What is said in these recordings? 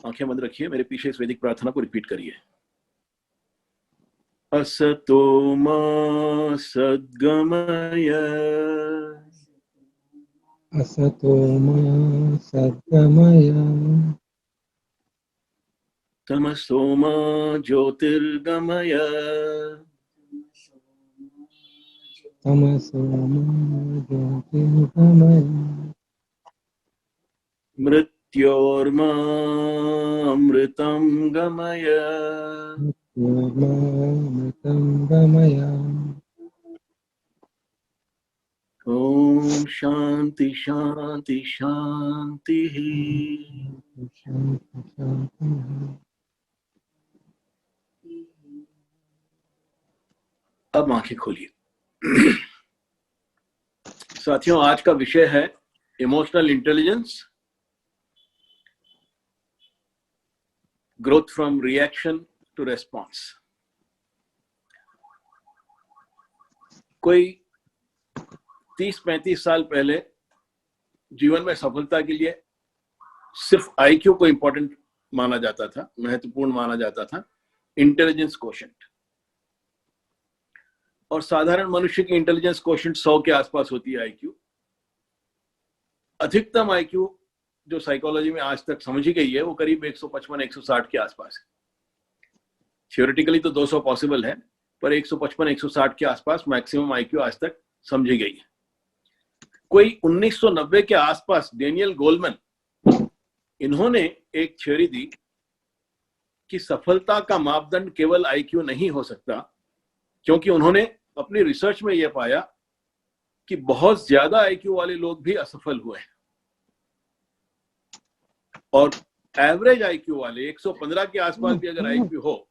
आंखें बंद रखिए, मेरे पीछे इस वैदिक प्रार्थना को रिपीट करिए। असतो मा सद्गमय, असतो मा सद्गमय, तमसो मा ज्योतिर्गमय, तमसो मा ज्योतिर्गमय, मृत्योर्मा अमृतं गमय, मृत्योर्मामृतं गमय। ओम शांति शांति शांति। शांति शांति। अब आंखें खोलिए। साथियों, आज का विषय है emotional intelligence, growth from reaction to response. कोई 30-35 साल पहले जीवन में सफलता के लिए सिर्फ आईक्यू को इंपॉर्टेंट माना जाता था, महत्वपूर्ण माना जाता था, इंटेलिजेंस कोशेंट। और साधारण मनुष्य की इंटेलिजेंस कोशेंट 100 के आसपास होती है आईक्यू। अधिकतम आईक्यू जो साइकोलॉजी में आज तक समझी गई है वो करीब 155-160 के आसपास है। थियोरेटिकली तो 200 पॉसिबल है, पर 155-160 के आसपास मैक्सिमम आईक्यू आज तक समझी गई है। कोई 1990 के आसपास डेनियल गोलमैन, इन्होंने एक थ्योरी दी कि सफलता का मापदंड केवल आईक्यू नहीं हो सकता, क्योंकि उन्होंने अपनी रिसर्च में यह पाया कि बहुत ज्यादा आईक्यू वाले लोग भी असफल हुए हैं और एवरेज आईक्यू वाले 115 के आसपास भी अगर आईक्यू हो,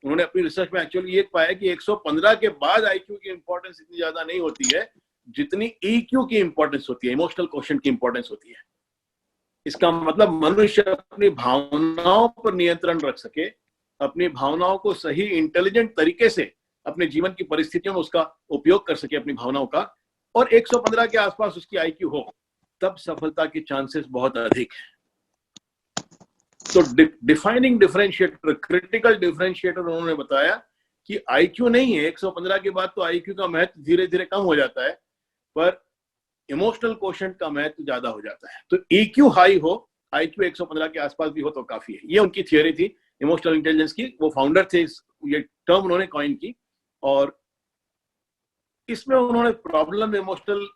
उन्होंने अपनी रिसर्च में एक्चुअली ये पाया कि 115 के बाद आईक्यू की इंपॉर्टेंस इतनी ज्यादा नहीं होती है जितनी ईक्यू की इंपॉर्टेंस होती है, इमोशनल कोशेंट की इंपॉर्टेंस होती है। इसका मतलब मनुष्य अपनी भावनाओं पर नियंत्रण रख सके, अपनी भावनाओं को सही इंटेलिजेंट तरीके से अपने जीवन की परिस्थितियों में उसका उपयोग कर सके अपनी भावनाओं का, और 115 के आसपास उसकी आईक्यू हो, तब सफलता के चांसेस बहुत अधिक है। तो डिफाइनिंग डिफरेंशिएटर, क्रिटिकल डिफरेंशिएटर उन्होंने बताया कि आईक्यू नहीं है, 115 के बाद तो आईक्यू का महत्व धीरे धीरे कम हो जाता है, पर इमोशनल कोशेंट का महत्व ज्यादा हो जाता है। तो ईक्यू हाई हो, आईक्यू 115 के आसपास भी हो तो काफी है। ये उनकी थियोरी थी इमोशनल इंटेलिजेंस की, वो फाउंडर थे, ये टर्म उन्होंने कॉइन की। और इसमें उन्होंने प्रॉब्लम इमोशनल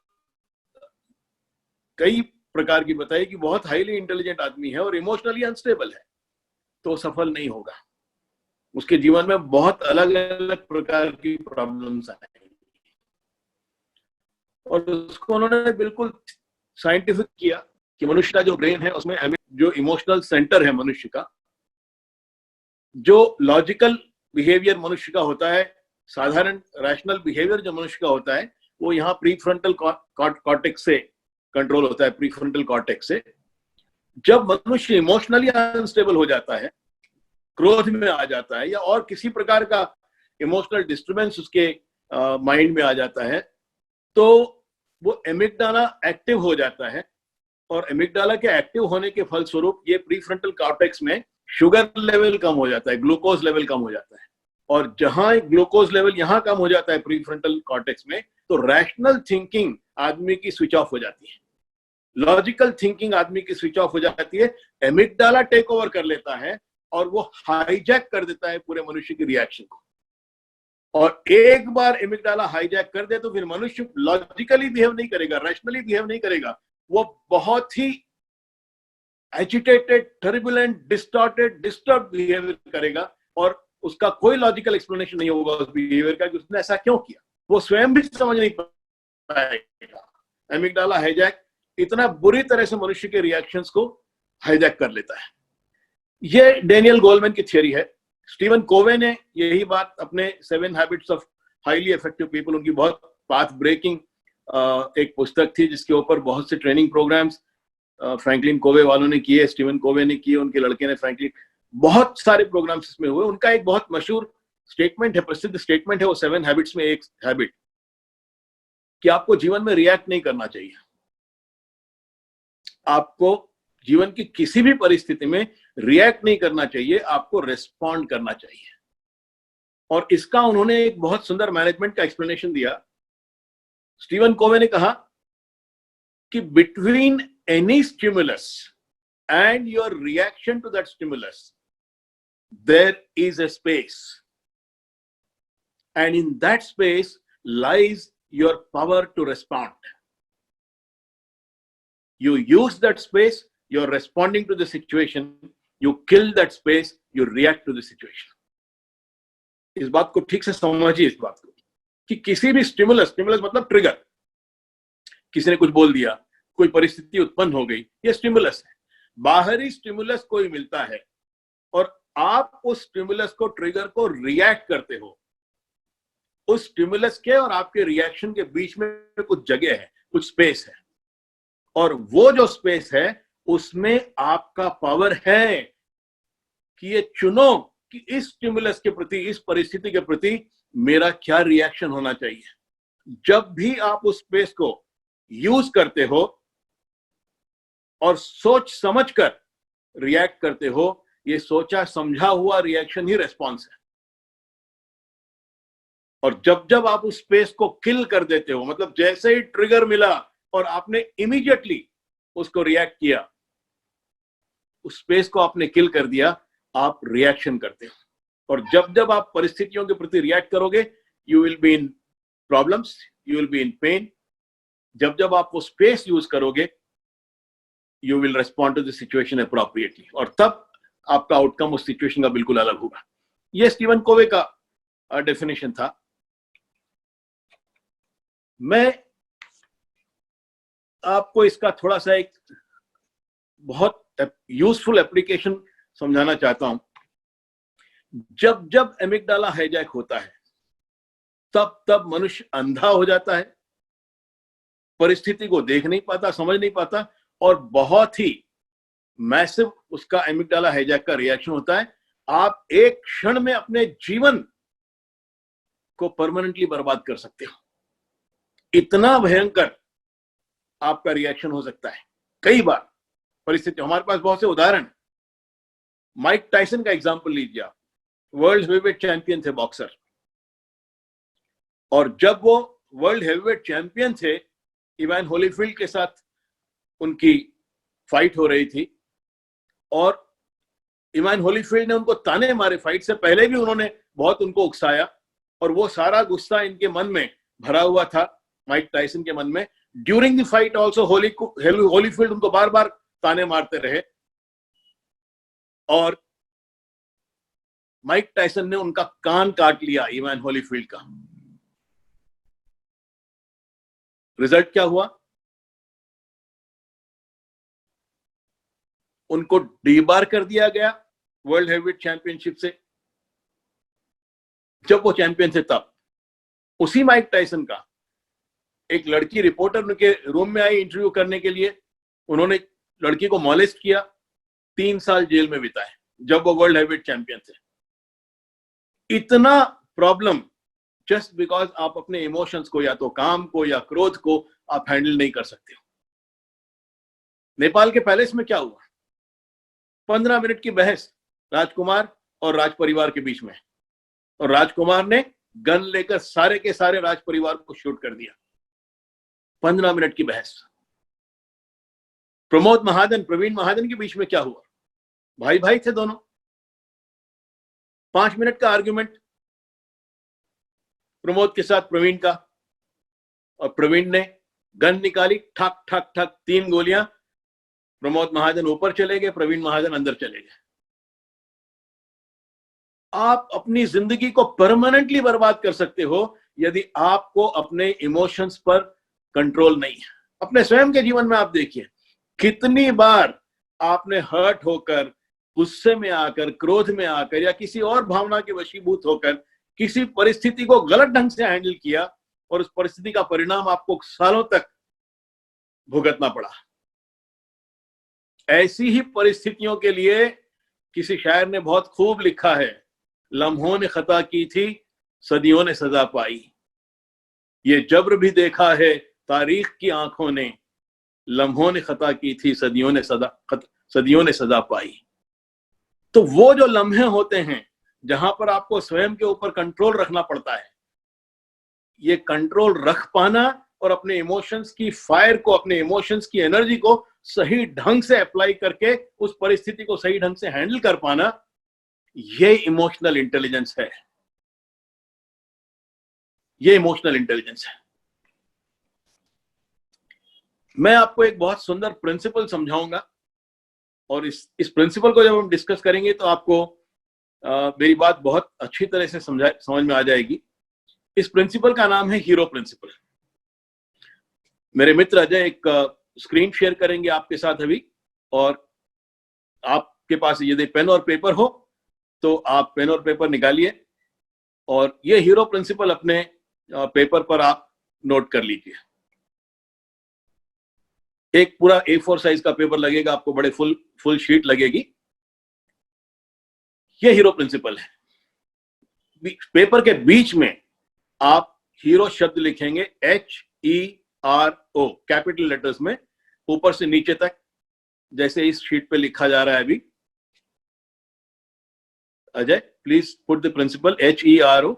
कई प्रकार की बताई कि बहुत हाईली इंटेलिजेंट आदमी है और इमोशनली अनस्टेबल है तो सफल नहीं होगा, उसके जीवन में बहुत अलग अलग प्रकार की प्रॉब्लम्स आएंगी। और उसको उन्होंने बिल्कुल साइंटिफिक किया कि मनुष्य का जो ब्रेन है उसमें जो इमोशनल सेंटर है मनुष्य का, जो लॉजिकल बिहेवियर मनुष्य का होता है, साधारण रैशनल बिहेवियर जो मनुष्य का होता है, वो यहाँ प्रीफ्रंटल कॉर्टेक्स से कंट्रोल होता है, प्रीफ्रंटल कॉर्टेक्स से। जब मनुष्य इमोशनली अनस्टेबल हो जाता है, क्रोध में आ जाता है या और किसी प्रकार का इमोशनल डिस्टर्बेंस उसके माइंड में आ जाता है, तो वो एमिग्डाला एक्टिव हो जाता है। और एमिग्डाला के एक्टिव होने के फलस्वरूप ये प्रीफ्रंटल कॉर्टेक्स में शुगर लेवल कम हो जाता है, ग्लूकोज लेवल कम हो जाता है। और जहां ग्लूकोज लेवल यहां कम हो जाता है प्रीफ्रंटल कॉर्टेक्स में, तो रैशनल थिंकिंग आदमी की स्विच ऑफ हो जाती है, लॉजिकल थिंकिंग आदमी की स्विच ऑफ हो जाती है, एमिग्डाला टेक ओवर कर लेता है और वो हाईजैक कर देता है पूरे मनुष्य की रिएक्शन को। और एक बार एमिग्डाला हाईजैक कर दे तो फिर मनुष्य लॉजिकली बिहेव नहीं करेगा, रैशनली बिहेव नहीं करेगा, वो बहुत ही agitated, turbulent, distorted, disturb behaviour करेगा और उसका कोई लॉजिकल एक्सप्लेनेशन नहीं होगा उस बिहेवियर का कि उसने ऐसा क्यों किया, वो स्वयं भी समझ नहीं पाएगा। एमिग्डाला हाईजैक इतना बुरी तरह से मनुष्य के रिएक्शंस को हाईजैक कर लेता है। ये डेनियल गोलमैन की थियरी है। स्टीवन कोवे ने यही बात अपने 7 habits of highly effective people, उनकी बहुत पाथ ब्रेकिंग एक पुस्तक थी जिसके ऊपर बहुत से ट्रेनिंग प्रोग्राम्स फ्रैंकलिन कोवे वालों ने किए, स्टीवन कोवे ने किए, उनके लड़के ने फ्रैंकलिन, बहुत सारे प्रोग्राम्स इसमें हुए। उनका एक बहुत मशहूर स्टेटमेंट है, प्रसिद्ध स्टेटमेंट है, वो 7 हैबिट्स में एक हैबिट कि आपको जीवन में रिएक्ट नहीं करना चाहिए, आपको जीवन की किसी भी परिस्थिति में रिएक्ट नहीं करना चाहिए, आपको रेस्पॉन्ड करना चाहिए। और इसका उन्होंने एक बहुत सुंदर मैनेजमेंट का एक्सप्लेनेशन दिया। स्टीवन कोवे ने कहा कि between any stimulus and your reaction to that stimulus, there is a space, and in that space lies your power to respond. You use that space, you're responding to the situation, you kill that space, you react to the situation. इस बात को ठीक से समझिए, इस बात को कि किसी भी स्टिमुलस मतलब ट्रिगर, किसी ने कुछ बोल दिया, कोई परिस्थिति उत्पन्न हो गई, ये स्टिमुलस है। बाहरी स्टिमुलस कोई मिलता है और आप उस स्टिमुलस को, ट्रिगर को रिएक्ट करते हो। उस स्टिमुलस के और आपके रिएक्शन के बीच में कुछ जगह है, कुछ स्पेस है, और वो जो स्पेस है उसमें आपका पावर है कि ये चुनो कि इस स्टिमुलस के प्रति, इस परिस्थिति के प्रति मेरा क्या रिएक्शन होना चाहिए। जब भी आप उस स्पेस को यूज करते हो और सोच समझकर रिएक्ट करते हो, ये सोचा समझा हुआ रिएक्शन ही रेस्पॉन्स है। और जब जब आप उस स्पेस को किल कर देते हो, मतलब जैसे ही ट्रिगर मिला और आपने इमीडिएटली उसको रिएक्ट किया, उस स्पेस को आपने किल कर दिया, आप रिएक्शन करते हो। और जब जब आप परिस्थितियों के प्रति रिएक्ट करोगे, you will be in problems, you will be in pen. जब जब आप वो स्पेस यूज करोगे, you will respond to the situation appropriately, और तब आपका आउटकम उस सिचुएशन का बिल्कुल अलग होगा। ये स्टीवन कोवे का डेफिनेशन था। मैं आपको इसका थोड़ा सा एक बहुत यूजफुल एप्लीकेशन समझाना चाहता हूं। जब जब एमिगडाला हाईजैक होता है, तब तब मनुष्य अंधा हो जाता है, परिस्थिति को देख नहीं पाता, समझ नहीं पाता, और बहुत ही मैसिव उसका एमिगडाला हाईजैक का रिएक्शन होता है। आप एक क्षण में अपने जीवन को परमानेंटली बर्बाद कर सकते हो, इतना भयंकर आपका रिएक्शन हो सकता है। कई बार परिस्थिति, हमारे पास बहुत से उदाहरण। माइक टायसन का एग्जांपल लीजिए आप। वर्ल्ड हेवीवेट चैंपियन थे, बॉक्सर, और जब वो वर्ल्ड हेवीवेट चैंपियन थे, इवान होलीफील्ड के साथ उनकी फाइट हो रही थी, और इवान होलीफील्ड ने उनको ताने मारे। फाइट से पहले भी उन्होंने बहुत उनको उकसाया, और वो सारा गुस्सा इनके मन में भरा हुआ था, माइक टायसन के मन में। During the fight also Holyfield उनको बार बार ताने मारते रहे, और माइक टायसन ने उनका कान काट लिया, इवान होलीफील्ड का। रिजल्ट क्या हुआ? उनको डीबार कर दिया गया वर्ल्ड हेवीवेट चैंपियनशिप से। जब वो चैंपियन थे तब उसी माइक टायसन का एक लड़की रिपोर्टर उनके रूम में आई इंटरव्यू करने के लिए। उन्होंने लड़की को मॉलेस्ट किया, 3 साल जेल में बिताए जब वो वर्ल्ड हेवीवेट चैंपियन थे। इतना प्रॉब्लम जस्ट बिकॉज आप अपने इमोशंस को, या तो काम को या क्रोध को आप हैंडल नहीं कर सकते हो। नेपाल के पैलेस में क्या हुआ? 15 मिनट की बहस राजकुमार और राज परिवार के बीच में, और राजकुमार ने गन लेकर सारे के सारे राज परिवार को शूट कर दिया। 15 मिनट की बहस। प्रमोद महाजन, प्रवीण महाजन के बीच में क्या हुआ? भाई भाई थे दोनों। 5 मिनट का आर्ग्यूमेंट प्रमोद के साथ प्रवीण का, और प्रवीण ने गन निकाली, ठक ठक ठक 3 गोलियां। प्रमोद महाजन ऊपर चले गए, प्रवीण महाजन अंदर चले गए। आप अपनी जिंदगी को परमानेंटली बर्बाद कर सकते हो यदि आपको अपने इमोशंस पर कंट्रोल नहीं है। अपने स्वयं के जीवन में आप देखिए, कितनी बार आपने हर्ट होकर, गुस्से में आकर, क्रोध में आकर, या किसी और भावना के वशीभूत होकर किसी परिस्थिति को गलत ढंग से हैंडल किया, और उस परिस्थिति का परिणाम आपको सालों तक भुगतना पड़ा। ऐसी ही परिस्थितियों के लिए किसी शायर ने बहुत खूब लिखा है, लम्हों ने खता की थी, सदियों ने सजा पाई। ये जब्र भी देखा है तारीख की आंखों ने, लम्हों ने खता की थी, सदियों ने सदियों ने सजा पाई। तो वो जो लम्हे होते हैं जहां पर आपको स्वयं के ऊपर कंट्रोल रखना पड़ता है, ये कंट्रोल रख पाना और अपने इमोशंस की फायर को, अपने इमोशंस की एनर्जी को सही ढंग से अप्लाई करके उस परिस्थिति को सही ढंग से हैंडल कर पाना, ये इमोशनल इंटेलिजेंस है। ये इमोशनल इंटेलिजेंस है। मैं आपको एक बहुत सुंदर प्रिंसिपल समझाऊंगा और इस प्रिंसिपल को जब हम डिस्कस करेंगे तो आपको मेरी बात बहुत अच्छी तरह से समझ में आ जाएगी। इस प्रिंसिपल का नाम है हीरो प्रिंसिपल। मेरे मित्र अजय एक स्क्रीन शेयर करेंगे आपके साथ अभी, और आपके पास यदि पेन और पेपर हो तो आप पेन और पेपर निकालिए और ये हीरो प्रिंसिपल अपने पेपर पर आप नोट कर लीजिए। एक पूरा A4 साइज का पेपर लगेगा आपको, बड़े फुल शीट लगेगी। ये हीरो प्रिंसिपल है। पेपर के बीच में आप हीरो शब्द लिखेंगे HERO कैपिटल लेटर्स में, ऊपर से नीचे तक, जैसे इस शीट पे लिखा जा रहा है अभी। Ajay please put the principal HERO।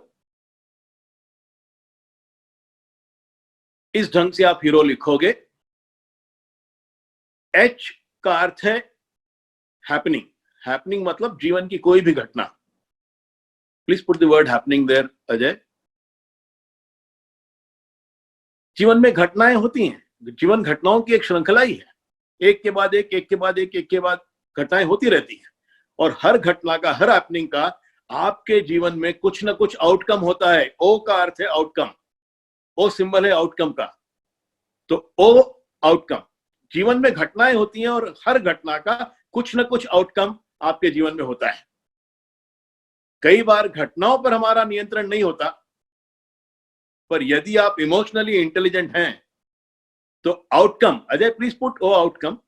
इस ढंग से आप हीरो लिखोगे। H का अर्थ है हैपनिंग। हैपनिंग मतलब जीवन की कोई भी घटना। Please put the word happening there Ajay. जीवन में घटनाएं होती हैं, जीवन घटनाओं की एक श्रृंखला ही है। एक के बाद एक, एक के बाद एक के बाद घटनाएं होती रहती हैं, और हर घटना का, हर हैपनिंग का आपके जीवन में कुछ ना कुछ आउटकम होता है। ओ का अर्थ है आउटकम। ओ सिंबल है आउटकम का। तो ओ आउटकम, जीवन में घटनाएं होती हैं और हर घटना का कुछ ना कुछ आउटकम आपके जीवन में होता है। कई बार घटनाओं पर हमारा नियंत्रण नहीं होता, पर यदि आप इमोशनली इंटेलिजेंट हैं तो outcome, Ajay please put O outcome,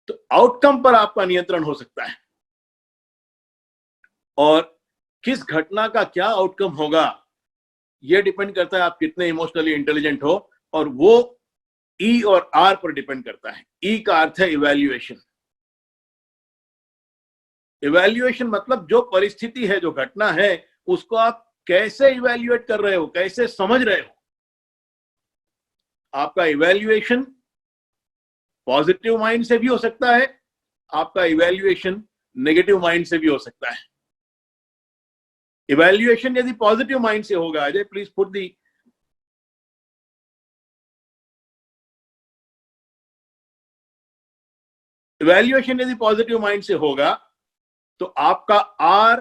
तो आउटकम पर आपका नियंत्रण हो सकता है। और किस घटना का क्या आउटकम होगा यह डिपेंड करता है आप कितने इमोशनली इंटेलिजेंट हो, और वो ई और आर पर डिपेंड करता है। ई का अर्थ है इवैल्यूएशन। इवैल्यूएशन मतलब जो परिस्थिति है, जो घटना है, उसको आप कैसे इवैल्यूएट कर रहे हो, कैसे समझ रहे हो। आपका इवैल्यूएशन पॉजिटिव माइंड से भी हो सकता है, आपका इवैल्यूएशन नेगेटिव माइंड से भी हो सकता है। इवैल्यूएशन यदि पॉजिटिव माइंड से होगा, Ajay please put the, evaluation यदि पॉजिटिव माइंड से होगा तो आपका आर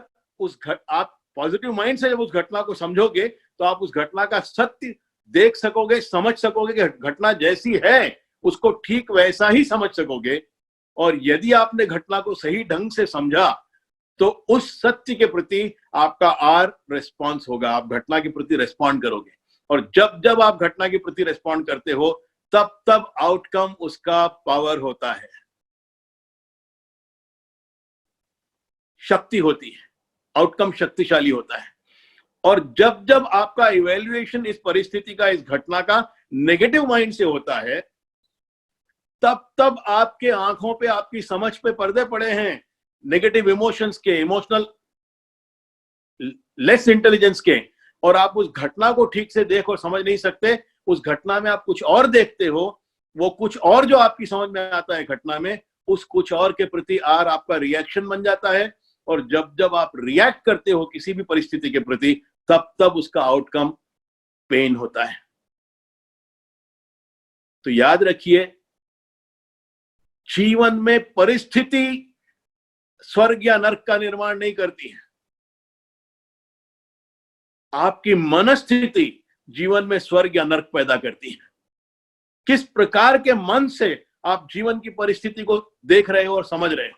आप पॉजिटिव माइंड से जब उस घटना को समझोगे तो आप उस घटना का सत्य देख सकोगे, समझ सकोगे कि घटना जैसी है उसको ठीक वैसा ही समझ सकोगे। और यदि आपने घटना को सही ढंग से समझा तो उस सत्य के प्रति आपका आर रिस्पॉन्स होगा, आप घटना के प्रति रिस्पॉन्ड करोगे। और जब जब आप घटना के प्रति रिस्पॉन्ड करते हो तब तब आउटकम उसका पावर होता है, शक्ति होती है, आउटकम शक्तिशाली होता है। और जब जब आपका इवैल्यूएशन इस परिस्थिति का, इस घटना का नेगेटिव माइंड से होता है, तब तब आपके आंखों पे, आपकी समझ पे पर्दे पड़े हैं नेगेटिव इमोशंस के, इमोशनल लेस इंटेलिजेंस के, और आप उस घटना को ठीक से देख और समझ नहीं सकते। उस घटना में आप कुछ और देखते हो, वो कुछ और जो आपकी समझ में आता है घटना में, उस कुछ और के प्रति आर आपका रिएक्शन बन जाता है। और जब जब आप रिएक्ट करते हो किसी भी परिस्थिति के प्रति, तब तब उसका आउटकम पेन होता है। तो याद रखिए, जीवन में परिस्थिति स्वर्ग या नरक का निर्माण नहीं करती है। आपकी मनस्थिति जीवन में स्वर्ग या नरक पैदा करती है। किस प्रकार के मन से आप जीवन की परिस्थिति को देख रहे हो और समझ रहे हो।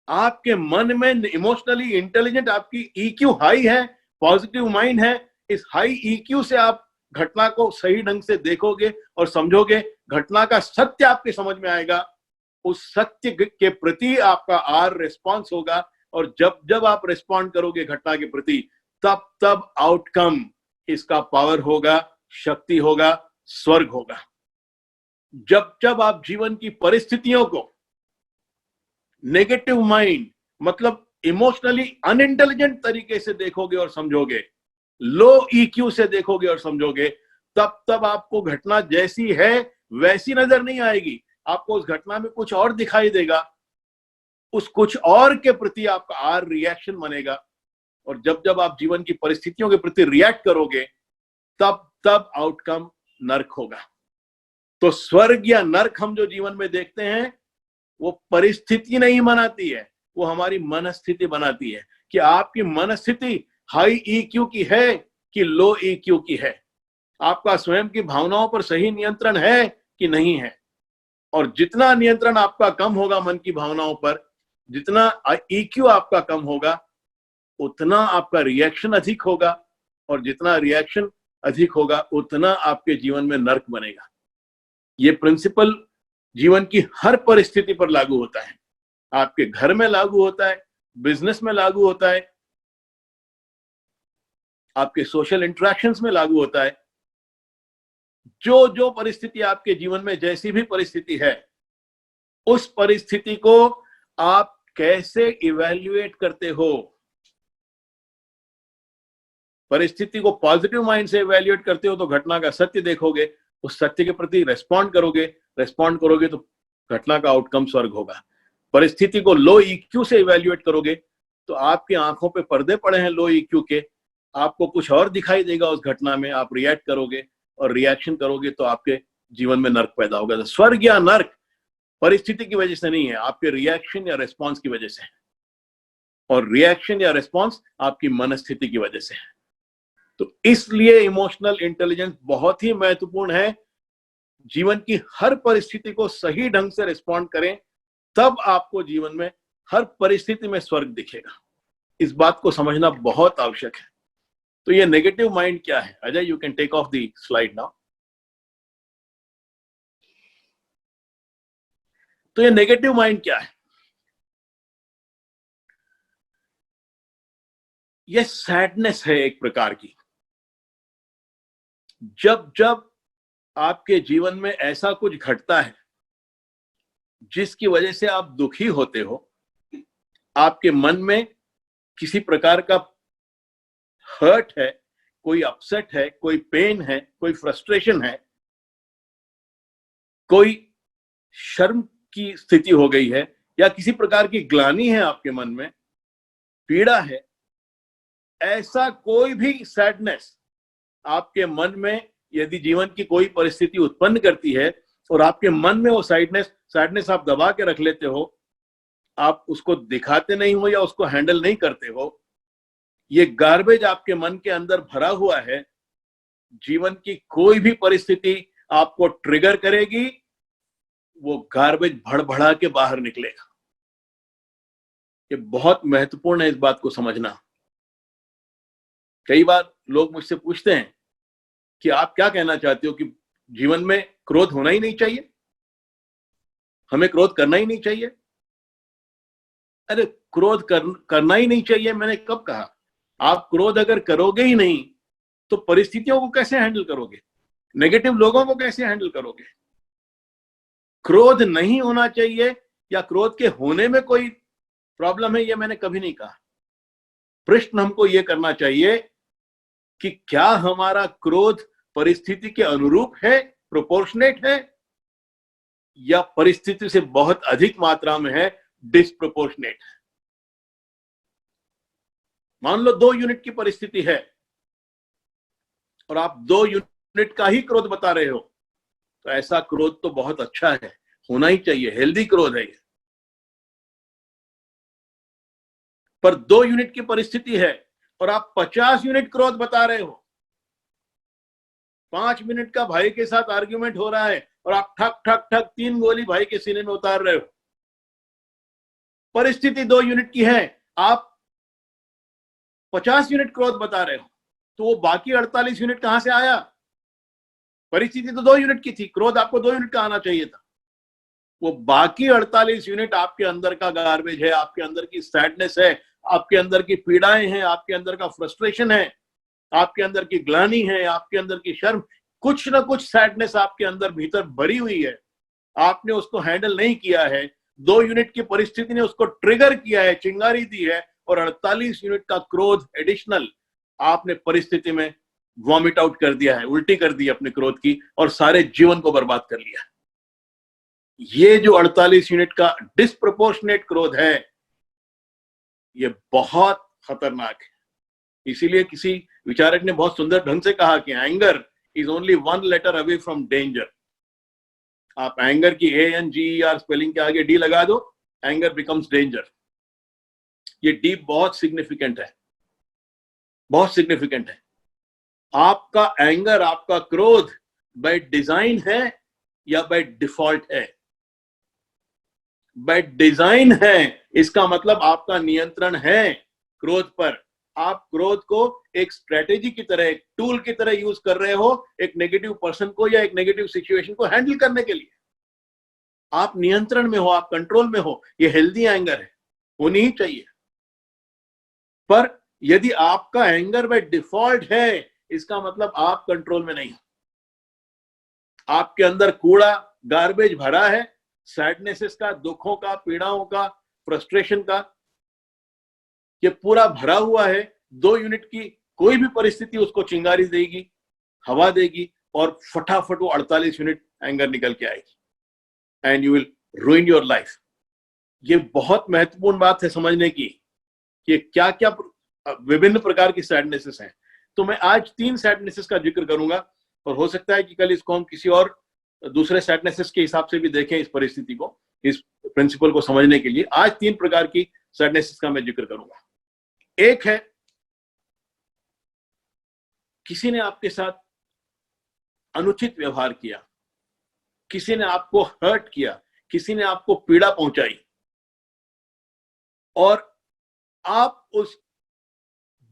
आपके मन में इमोशनली इंटेलिजेंट, आपकी EQ हाई है, पॉजिटिव माइंड है, इस हाई EQ से आप घटना को सही ढंग से देखोगे और समझोगे, घटना का सत्य आपके समझ में आएगा, उस सत्य के प्रति आपका आर रिस्पॉन्स होगा। और जब जब आप रिस्पॉन्ड करोगे घटना के प्रति, तब तब आउटकम इसका पावर होगा, शक्ति होगा, स्वर्ग होगा। जब जब आप जीवन की परिस्थितियों को नेगेटिव माइंड मतलब इमोशनली अनइंटेलिजेंट तरीके से देखोगे और समझोगे, लो ईक्यू से देखोगे और समझोगे, तब तब आपको घटना जैसी है वैसी नजर नहीं आएगी। आपको उस घटना में कुछ और दिखाई देगा, उस कुछ और के प्रति आपका आर रिएक्शन बनेगा। और जब जब आप जीवन की परिस्थितियों के प्रति रिएक्ट करोगे, तब तब आउटकम नर्क होगा। तो स्वर्ग या नर्क हम जो जीवन में देखते हैं, वो परिस्थिति नहीं बनाती है, वो हमारी मनस्थिति बनाती है कि आपकी मनस्थिति हाई ईक्यू की है कि लो ईक्यू की है, आपका स्वयं की भावनाओं पर सही नियंत्रण है कि नहीं है। और जितना नियंत्रण आपका कम होगा मन की भावनाओं पर, जितना ईक्यू आपका कम होगा, उतना आपका रिएक्शन अधिक होगा, और जितना रिएक्शन अधिक होगा उतना आपके जीवन में नर्क बनेगा। ये प्रिंसिपल जीवन की हर परिस्थिति पर लागू होता है। आपके घर में लागू होता है, बिजनेस में लागू होता है, आपके सोशल इंटरेक्शंस में लागू होता है। जो जो परिस्थिति आपके जीवन में, जैसी भी परिस्थिति है, उस परिस्थिति को आप कैसे इवैल्यूएट करते हो। परिस्थिति को पॉजिटिव माइंड से इवैल्यूएट करते हो तो घटना का सत्य देखोगे, उस सत्य के प्रति रेस्पॉन्ड करोगे तो घटना का आउटकम स्वर्ग होगा। परिस्थिति को लो ईक्यू से इवैल्यूएट करोगे तो आपकी आंखों पे पर्दे पड़े हैं लो ईक्यू के, आपको कुछ और दिखाई देगा उस घटना में, आप रिएक्ट करोगे और रिएक्शन करोगे तो आपके जीवन में नर्क पैदा होगा। तो स्वर्ग या नर्क परिस्थिति की वजह से नहीं है, आपके रिएक्शन या रेस्पॉन्स की वजह से है, और रिएक्शन या रेस्पॉन्स आपकी मनस्थिति की वजह से है। तो इसलिए इमोशनल इंटेलिजेंस बहुत ही महत्वपूर्ण है। जीवन की हर परिस्थिति को सही ढंग से रिस्पॉन्ड करें, तब आपको जीवन में हर परिस्थिति में स्वर्ग दिखेगा। इस बात को समझना बहुत आवश्यक है। तो ये नेगेटिव माइंड क्या है? Ajay, you can take off the slide now. तो ये नेगेटिव माइंड क्या है? ये सैडनेस है एक प्रकार की। जब जब आपके जीवन में ऐसा कुछ घटता है जिसकी वजह से आप दुखी होते हो, आपके मन में किसी प्रकार का हर्ट है, कोई अपसेट है, कोई पेन है, कोई फ्रस्ट्रेशन है, कोई शर्म की स्थिति हो गई है, या किसी प्रकार की ग्लानि है आपके मन में, पीड़ा है, ऐसा कोई भी सैडनेस आपके मन में यदि जीवन की कोई परिस्थिति उत्पन्न करती है और आपके मन में वो सैडनेस आप दबा के रख लेते हो, आप उसको दिखाते नहीं हो या उसको हैंडल नहीं करते हो, ये गार्बेज आपके मन के अंदर भरा हुआ है। जीवन की कोई भी परिस्थिति आपको ट्रिगर करेगी, वो गार्बेज भड़भड़ा के बाहर निकलेगा। ये बहुत महत्वपूर्ण है इस बात को समझना। कई बार लोग मुझसे पूछते हैं कि आप क्या कहना चाहते हो कि जीवन में क्रोध होना ही नहीं चाहिए, हमें क्रोध करना ही नहीं चाहिए। अरे क्रोध करना ही नहीं चाहिए मैंने कब कहा? आप क्रोध अगर करोगे ही नहीं तो परिस्थितियों को कैसे हैंडल करोगे? नेगेटिव लोगों को कैसे हैंडल करोगे? क्रोध नहीं होना चाहिए या क्रोध के होने में कोई प्रॉब्लम है, ये मैंने कभी नहीं कहा। प्रश्न हमको ये करना चाहिए कि क्या हमारा क्रोध परिस्थिति के अनुरूप है, प्रोपोर्शनेट है, या परिस्थिति से बहुत अधिक मात्रा में है, डिस्प्रोपोर्शनेट है। मान लो 2 यूनिट की परिस्थिति है और आप 2 यूनिट का ही क्रोध बता रहे हो, तो ऐसा क्रोध तो बहुत अच्छा है, होना ही चाहिए, हेल्दी क्रोध है ये। पर 2 यूनिट की परिस्थिति है और आप 50 यूनिट क्रोध बता रहे हो, 5 मिनट का भाई के साथ आर्ग्यूमेंट हो रहा है और आप ठक ठक ठक 3 गोली भाई के सीने में उतार रहे हो। परिस्थिति 2 यूनिट की है, आप 50 यूनिट क्रोध बता रहे हो, तो वो बाकी 48 यूनिट कहां से आया? परिस्थिति तो 2 यूनिट की थी, क्रोध आपको 2 यूनिट का आना चाहिए था। वो बाकी 48 यूनिट आपके अंदर का गार्बेज है, आपके अंदर की सैडनेस है, आपके अंदर की पीड़ाएं हैं, आपके अंदर का फ्रस्ट्रेशन है, आपके अंदर की ग्लानि है, आपके अंदर की शर्म, कुछ ना कुछ सैडनेस आपके अंदर भीतर भरी हुई है, आपने उसको हैंडल नहीं किया है, 2 यूनिट की परिस्थिति ने उसको ट्रिगर किया है, चिंगारी दी है, और 48 यूनिट का क्रोध एडिशनल आपने परिस्थिति में वॉमिट आउट कर दिया है, उल्टी कर दी अपने क्रोध की, और सारे जीवन को बर्बाद कर लिया। ये जो 48 यूनिट का डिस्प्रोपोर्शनेट क्रोध है, ये बहुत खतरनाक है। इसीलिए किसी विचारक ने बहुत सुंदर ढंग से कहा कि anger is only 1 letter away from danger. आप एंगर की ANGER स्पेलिंग के आगे डी लगा दो, एंगर बिकम्स डेंजर। ये डी बहुत सिग्निफिकेंट है, बहुत सिग्निफिकेंट है। आपका एंगर, आपका क्रोध बाय डिजाइन है या बाय डिफॉल्ट है? बाय डिजाइन है, इसका मतलब आपका नियंत्रण है क्रोध पर। आप क्रोध को एक स्ट्रेटेजी की तरह, एक टूल की तरह यूज कर रहे हो, एक नेगेटिव पर्सन को या एक नेगेटिव सिचुएशन को हैंडल करने के लिए। आप नियंत्रण में हो, आप कंट्रोल में हो, ये हेल्दी एंगर है, होनी ही चाहिए। पर यदि आपका एंगर बाय डिफॉल्ट है, इसका मतलब आप कंट्रोल में नहीं हो। आपके अंदर कूड़ा, गार्बेज भरा है, सैडनेसेस का, दुखों का, पीड़ाओं का, फ्रस्ट्रेशन का, ये पूरा भरा हुआ है। 2 यूनिट की कोई भी परिस्थिति उसको चिंगारी देगी, हवा देगी, और फटाफट वो 48 यूनिट एंगर निकल के आएगी and you will रूइन your life. ये बहुत महत्वपूर्ण बात है समझने की कि क्या क्या विभिन्न प्रकार की सैडनेसेस हैं। तो मैं आज 3 सैडनेसेस का जिक्र करूंगा, और हो सकता है कि कल इसको हम किसी और दूसरे सैडनेसेस के हिसाब से भी देखें, इस परिस्थिति को, इस प्रिंसिपल को समझने के लिए। आज 3 प्रकार की सैडनेसेस का मैं जिक्र करूंगा। एक है, किसी ने आपके साथ अनुचित व्यवहार किया, किसी ने आपको हर्ट किया, किसी ने आपको पीड़ा पहुंचाई, और आप उस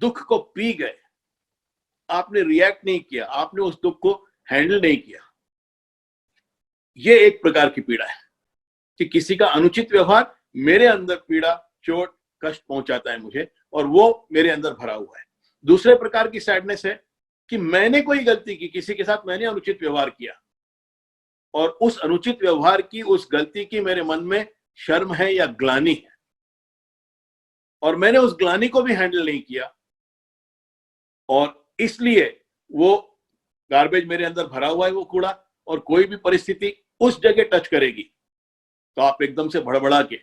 दुख को पी गए, आपने रिएक्ट नहीं किया, आपने उस दुख को हैंडल नहीं किया। यह एक प्रकार की पीड़ा है कि किसी का अनुचित व्यवहार मेरे अंदर पीड़ा, चोट, कष्ट पहुंचाता है मुझे, और वो मेरे अंदर भरा हुआ है। दूसरे प्रकार की सैडनेस है कि मैंने कोई गलती की, किसी के साथ मैंने अनुचित व्यवहार किया, और उस अनुचित व्यवहार की, उस गलती की मेरे मन में शर्म है या ग्लानि है, और मैंने उस ग्लानि को भी हैंडल नहीं किया, और इसलिए वो गार्बेज मेरे अंदर भरा हुआ है, वो कूड़ा, और कोई भी परिस्थिति उस जगह टच करेगी तो आप एकदम से भड़बड़ा के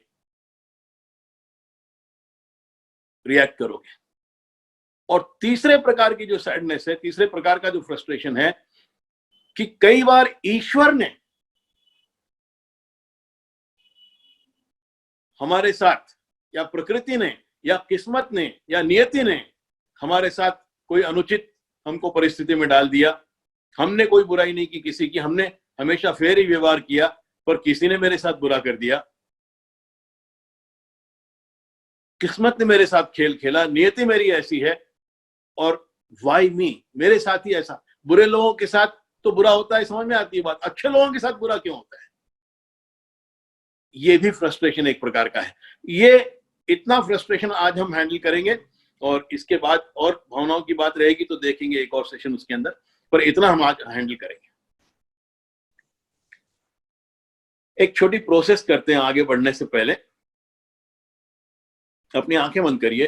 रिएक्ट करोगे। और तीसरे प्रकार की जो सैडनेस है, तीसरे प्रकार का जो फ्रस्ट्रेशन है, कि कई बार ईश्वर ने हमारे साथ, या प्रकृति ने, या किस्मत ने, या नियति ने हमारे साथ कोई अनुचित हमको परिस्थिति में डाल दिया। हमने कोई बुराई नहीं की किसी की, हमने हमेशा फेयर ही व्यवहार किया, पर किसी ने मेरे साथ बुरा कर दिया। किस्मत ने मेरे साथ खेल खेला, नियति मेरी ऐसी है, और वाई मी, मेरे साथ ही ऐसा। बुरे लोगों के साथ तो बुरा होता है, समझ में आती है बात, अच्छे लोगों के साथ बुरा क्यों होता है? ये भी फ्रस्ट्रेशन एक प्रकार का है। ये इतना फ्रस्ट्रेशन आज हम हैंडल करेंगे, और इसके बाद और भावनाओं की बात रहेगी तो देखेंगे एक और सेशन उसके अंदर, पर इतना हम आज हैंडल करेंगे। एक छोटी प्रोसेस करते हैं आगे बढ़ने से पहले। अपनी आंखें बंद करिए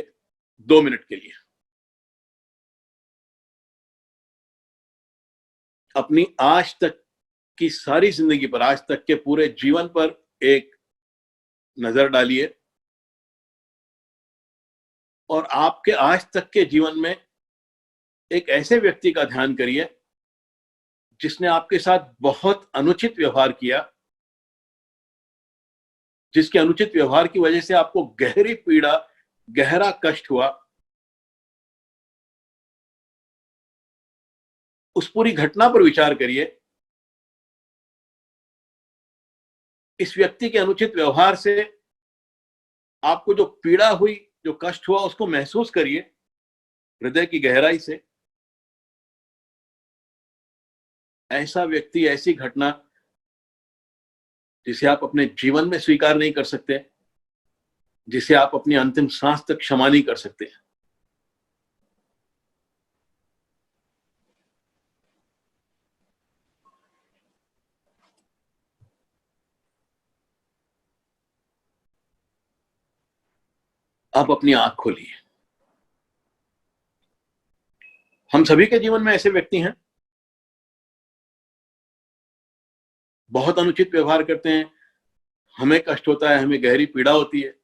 2 मिनट के लिए। अपनी आज तक की सारी जिंदगी पर, आज तक के पूरे जीवन पर एक नजर डालिए, और आपके आज तक के जीवन में एक ऐसे व्यक्ति का ध्यान करिए जिसने आपके साथ बहुत अनुचित व्यवहार किया, जिसके अनुचित व्यवहार की वजह से आपको गहरी पीड़ा, गहरा कष्ट हुआ। उस पूरी घटना पर विचार करिए। इस व्यक्ति के अनुचित व्यवहार से आपको जो पीड़ा हुई, जो कष्ट हुआ, उसको महसूस करिए हृदय की गहराई से। ऐसा व्यक्ति, ऐसी घटना जिसे आप अपने जीवन में स्वीकार नहीं कर सकते, जिसे आप अपनी अंतिम सांस तक क्षमा नहीं कर सकते, अब अपनी आंख खोलिए। हम सभी के जीवन में ऐसे व्यक्ति हैं, बहुत अनुचित व्यवहार करते हैं, हमें कष्ट होता है, हमें गहरी पीड़ा होती है,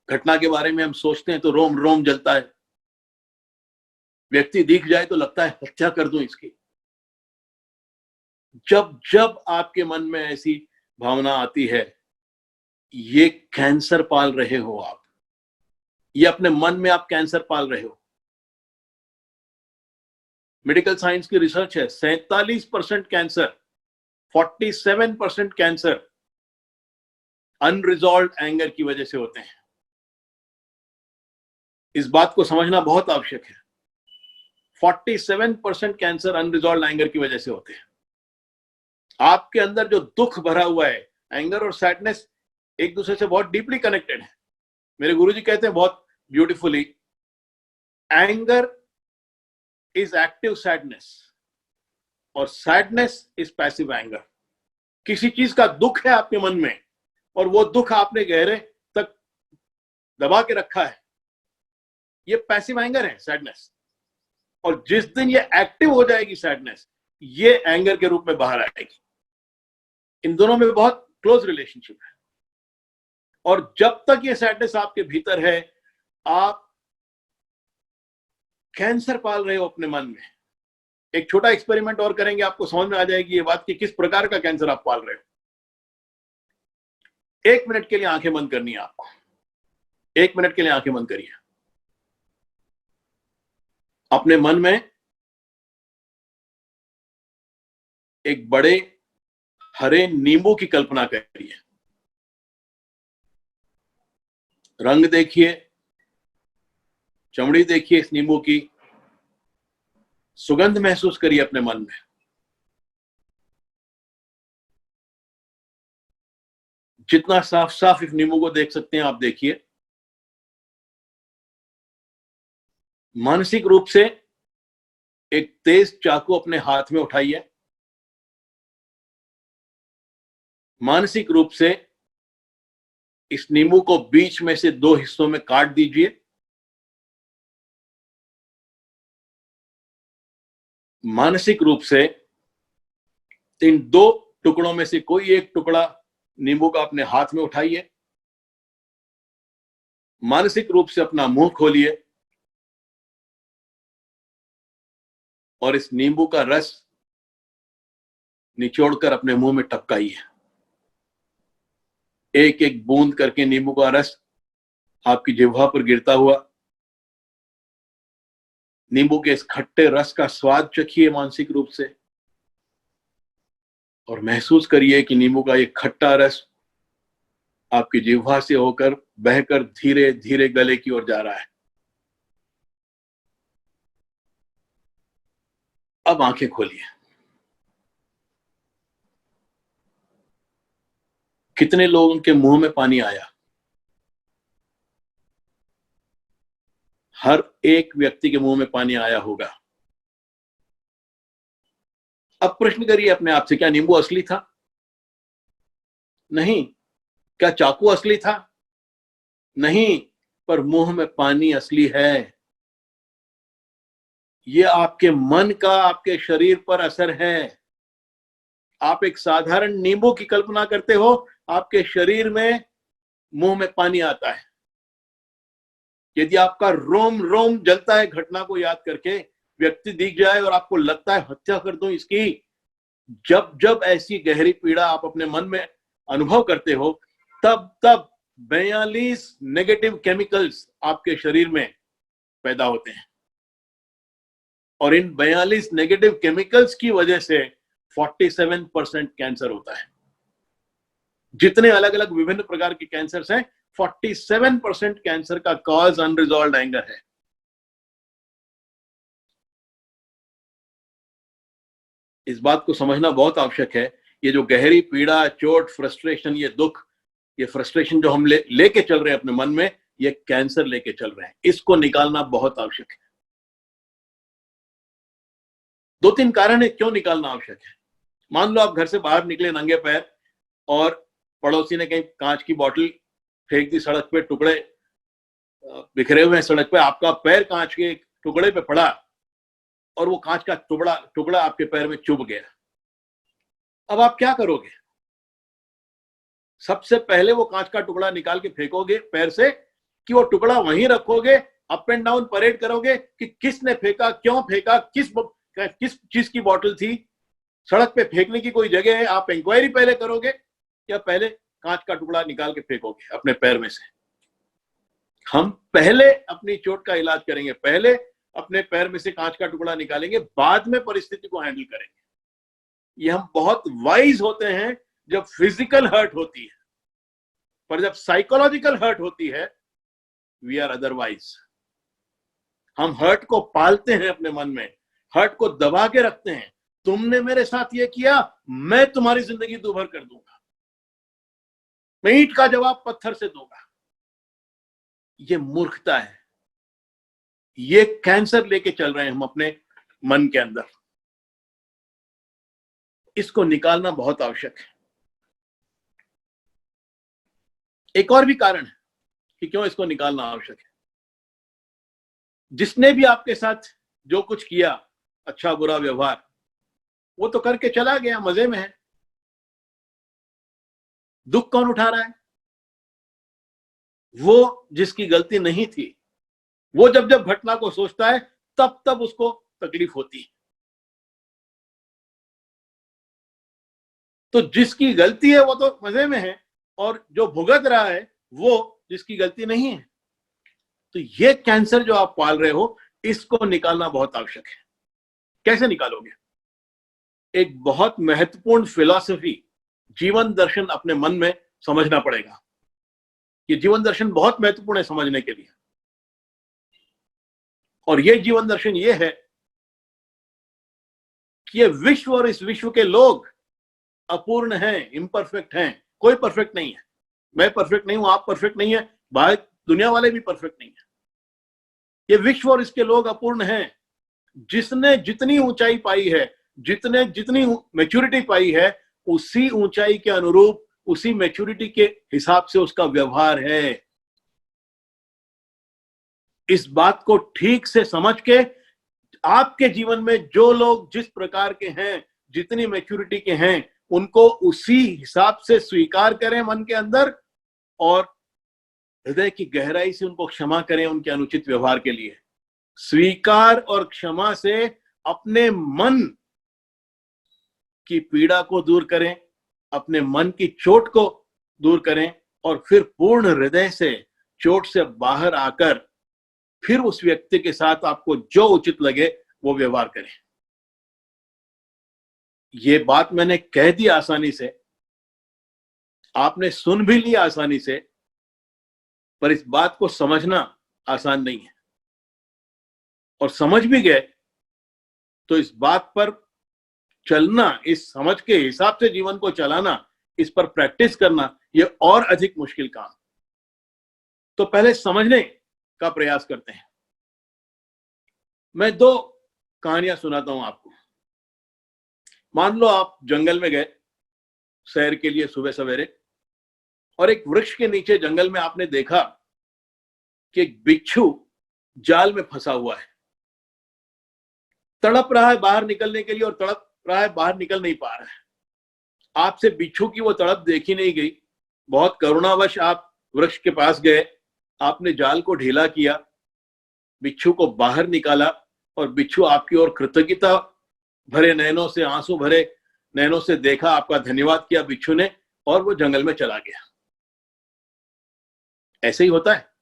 घटना के बारे में हम सोचते हैं तो रोम रोम जलता है, व्यक्ति दिख जाए तो लगता है हत्या कर दूं इसकी। जब जब आपके मन में ऐसी भावना आती है, ये कैंसर पाल रहे हो आप, ये अपने मन में आप कैंसर पाल रहे हो। मेडिकल साइंस की रिसर्च है, 47% कैंसर, 47% कैंसर अनरिजॉल्व एंगर की वजह से होते हैं। इस बात को समझना बहुत आवश्यक है। 47% कैंसर अनरिजॉल्व एंगर की वजह से होते हैं। आपके अंदर जो दुख भरा हुआ है, एंगर और सैडनेस एक दूसरे से बहुत डीपली कनेक्टेड है। मेरे गुरुजी कहते हैं बहुत beautifully, anger is active sadness और सैडनेस इज पैसिव एंगर। किसी चीज का दुख है आपके मन में और वो दुख आपने गहरे तक दबा के रखा है, ये पैसिव एंगर है, सैडनेस। और जिस दिन ये एक्टिव हो जाएगी सैडनेस, ये एंगर के रूप में बाहर आएगी। इन दोनों में बहुत क्लोज रिलेशनशिप है। और जब तक ये सैडनेस आपके भीतर है, आप कैंसर पाल रहे हो अपने मन में। एक छोटा एक्सपेरिमेंट और करेंगे, आपको समझ में आ जाएगी ये बात कि किस प्रकार का कैंसर आप पाल रहे हो। 1 मिनट के लिए आंखें बंद करनी है आपको। 1 मिनट के लिए आंखें बंद करिए। अपने मन में एक बड़े हरे नींबू की कल्पना करिए। रंग देखिए, चमड़ी देखिए इस नींबू की, सुगंध महसूस करिए अपने मन में। जितना साफ साफ इस नींबू को देख सकते हैं आप देखिए। मानसिक रूप से एक तेज चाकू अपने हाथ में उठाइए। मानसिक रूप से इस नींबू को बीच में से 2 हिस्सों में काट दीजिए। मानसिक रूप से इन 2 टुकड़ों में से कोई एक टुकड़ा नींबू का अपने हाथ में उठाइए। मानसिक रूप से अपना मुंह खोलिए और इस नींबू का रस निचोड़कर अपने मुंह में टपकाइए। एक एक बूंद करके नींबू का रस आपकी जिह्वा पर गिरता हुआ, नींबू के इस खट्टे रस का स्वाद चखिए मानसिक रूप से और महसूस करिए कि नींबू का ये खट्टा रस आपकी जिह्वा से होकर बहकर धीरे धीरे गले की ओर जा रहा है। अब आंखें खोलिए। कितने लोगों के मुंह में पानी आया? हर एक व्यक्ति के मुंह में पानी आया होगा। अब प्रश्न करिए अपने आप से, क्या नींबू असली था? नहीं। क्या चाकू असली था? नहीं। पर मुंह में पानी असली है। ये आपके मन का आपके शरीर पर असर है। आप एक साधारण नींबू की कल्पना करते हो, आपके शरीर में मुंह में पानी आता है। यदि आपका रोम रोम जलता है घटना को याद करके, व्यक्ति दिख जाए और आपको लगता है हत्या कर दूं इसकी, जब जब ऐसी गहरी पीड़ा आप अपने मन में अनुभव करते हो, तब तब 42 नेगेटिव केमिकल्स आपके शरीर में पैदा होते हैं और इन 42 नेगेटिव केमिकल्स की वजह से 47% कैंसर होता है। जितने अलग अलग विभिन्न प्रकार के कैंसर हैं, 47% कैंसर का कॉज अनरिजॉल्व्ड एंगर है। इस बात को समझना बहुत आवश्यक है। ये जो गहरी पीड़ा, चोट, फ्रस्ट्रेशन, ये दुख, ये फ्रस्ट्रेशन जो हम लेके चल रहे हैं अपने मन में, ये कैंसर लेके चल रहे हैं। इसको निकालना बहुत आवश्यक है। 2-3 कारण है क्यों निकालना आवश्यक है। मान लो आप घर से बाहर निकले नंगे पैर और पड़ोसी ने कहीं कांच की बोतल फेंक दी सड़क पे, टुकड़े बिखरे हुए हैं सड़क पे, आपका पैर कांच के एक टुकड़े पे पड़ा और वो कांच का टुकड़ा आपके पैर में चुभ गया, अब आप क्या करोगे? सबसे पहले वो कांच का टुकड़ा निकाल के फेंकोगे पैर से, कि वो टुकड़ा वहीं रखोगे, अप एंड डाउन परेड करोगे कि किसने फेंका, क्यों फेंका, किस चीज की बोतल थी, सड़क पे फेंकने की कोई जगह है, आप इंक्वायरी पहले करोगे या पहले कांच का टुकड़ा निकाल के फेंकोगे अपने पैर में से? हम पहले अपनी चोट का इलाज करेंगे, पहले अपने पैर में से कांच का टुकड़ा निकालेंगे, बाद में परिस्थिति को हैंडल करेंगे। ये हम बहुत वाइज होते हैं जब फिजिकल हर्ट होती है, पर जब साइकोलॉजिकल हर्ट होती है वी आर अदरवाइज। हम हर्ट को पालते हैं अपने मन में, हर्ट को दबा के रखते हैं। तुमने मेरे साथ ये किया, मैं तुम्हारी जिंदगी दूभर कर दूंगा, मैं ईंट का जवाब पत्थर से दूंगा। ये मूर्खता है, ये कैंसर लेके चल रहे हैं हम अपने मन के अंदर। इसको निकालना बहुत आवश्यक है। एक और भी कारण है कि क्यों इसको निकालना आवश्यक है। जिसने भी आपके साथ जो कुछ किया, अच्छा बुरा व्यवहार, वो तो करके चला गया, मजे में है। दुख कौन उठा रहा है? वो जिसकी गलती नहीं थी। वो जब जब घटना को सोचता है तब तब उसको तकलीफ होती है। तो जिसकी गलती है वो तो मजे में है, और जो भुगत रहा है वो जिसकी गलती नहीं है। तो ये कैंसर जो आप पाल रहे हो, इसको निकालना बहुत आवश्यक है। कैसे निकालोगे? एक बहुत महत्वपूर्ण फिलॉसफी, जीवन दर्शन अपने मन में समझना पड़ेगा। ये जीवन दर्शन बहुत महत्वपूर्ण है समझने के लिए। और ये जीवन दर्शन ये है कि ये विश्व और इस विश्व के लोग अपूर्ण हैं, इम्परफेक्ट हैं। कोई परफेक्ट नहीं है। मैं परफेक्ट नहीं हूं, आप परफेक्ट नहीं है, बाहर दुनिया वाले भी परफेक्ट नहीं है। ये विश्व और इसके लोग अपूर्ण हैं। जिसने जितनी ऊंचाई पाई है, जितनी मैच्योरिटी पाई है, उसी ऊंचाई के अनुरूप, उसी मैच्योरिटी के हिसाब से उसका व्यवहार है। इस बात को ठीक से समझ के आपके जीवन में जो लोग जिस प्रकार के हैं, जितनी मैच्योरिटी के हैं, उनको उसी हिसाब से स्वीकार करें मन के अंदर, और हृदय की गहराई से उनको क्षमा करें उनके अनुचित व्यवहार के लिए। स्वीकार और क्षमा से अपने मन की पीड़ा को दूर करें, अपने मन की चोट को दूर करें, और फिर पूर्ण हृदय से चोट से बाहर आकर फिर उस व्यक्ति के साथ आपको जो उचित लगे वो व्यवहार करें। ये बात मैंने कह दी आसानी से, आपने सुन भी लिया आसानी से, पर इस बात को समझना आसान नहीं है। और समझ भी गए तो इस बात पर चलना, इस समझ के हिसाब से जीवन को चलाना, इस पर प्रैक्टिस करना, ये और अधिक मुश्किल काम। तो पहले समझने का प्रयास करते हैं। मैं 2 कहानियां सुनाता हूं आपको। मान लो आप जंगल में गए सैर के लिए सुबह सवेरे, और एक वृक्ष के नीचे जंगल में आपने देखा कि एक बिच्छू जाल में फंसा हुआ है। तड़प रहा है बाहर निकलने के लिए, और तड़प रहा है, बाहर निकल नहीं पा रहा है। आपसे बिच्छू की वो तड़प देखी नहीं गई। बहुत करुणावश आप वृक्ष के पास गए, आपने जाल को ढीला किया, बिच्छू को बाहर निकाला, और बिच्छू आपकी ओर कृतज्ञता भरे नैनों से, आंसू भरे नैनों से देखा, आपका धन्यवाद किया बिच्छू ने, और वो जंगल में चला गया। ऐसे ही होता है?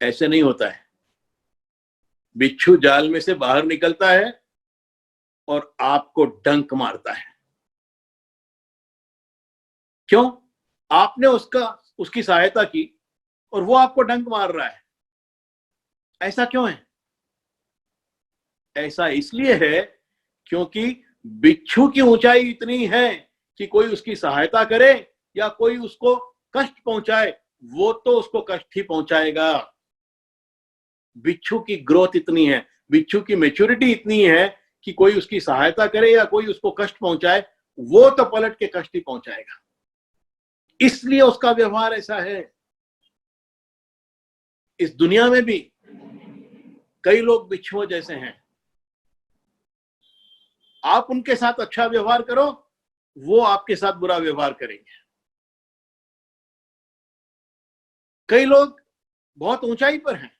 ऐसे नहीं होता है। बिच्छू जाल में से बाहर निकलता है और आपको डंक मारता है। क्यों? आपने उसकी सहायता की और वो आपको डंक मार रहा है। ऐसा क्यों है? ऐसा इसलिए है क्योंकि बिच्छू की ऊंचाई इतनी है कि कोई उसकी सहायता करे या कोई उसको कष्ट पहुंचाए, वो तो उसको कष्ट ही पहुंचाएगा। बिच्छू की ग्रोथ इतनी है, बिच्छू की मैच्योरिटी इतनी है कि कोई उसकी सहायता करे या कोई उसको कष्ट पहुंचाए, वो तो पलट के कष्ट ही पहुंचाएगा। इसलिए उसका व्यवहार ऐसा है। इस दुनिया में भी कई लोग बिच्छुओं जैसे हैं। आप उनके साथ अच्छा व्यवहार करो, वो आपके साथ बुरा व्यवहार करेंगे। कई लोग बहुत ऊंचाई पर हैं,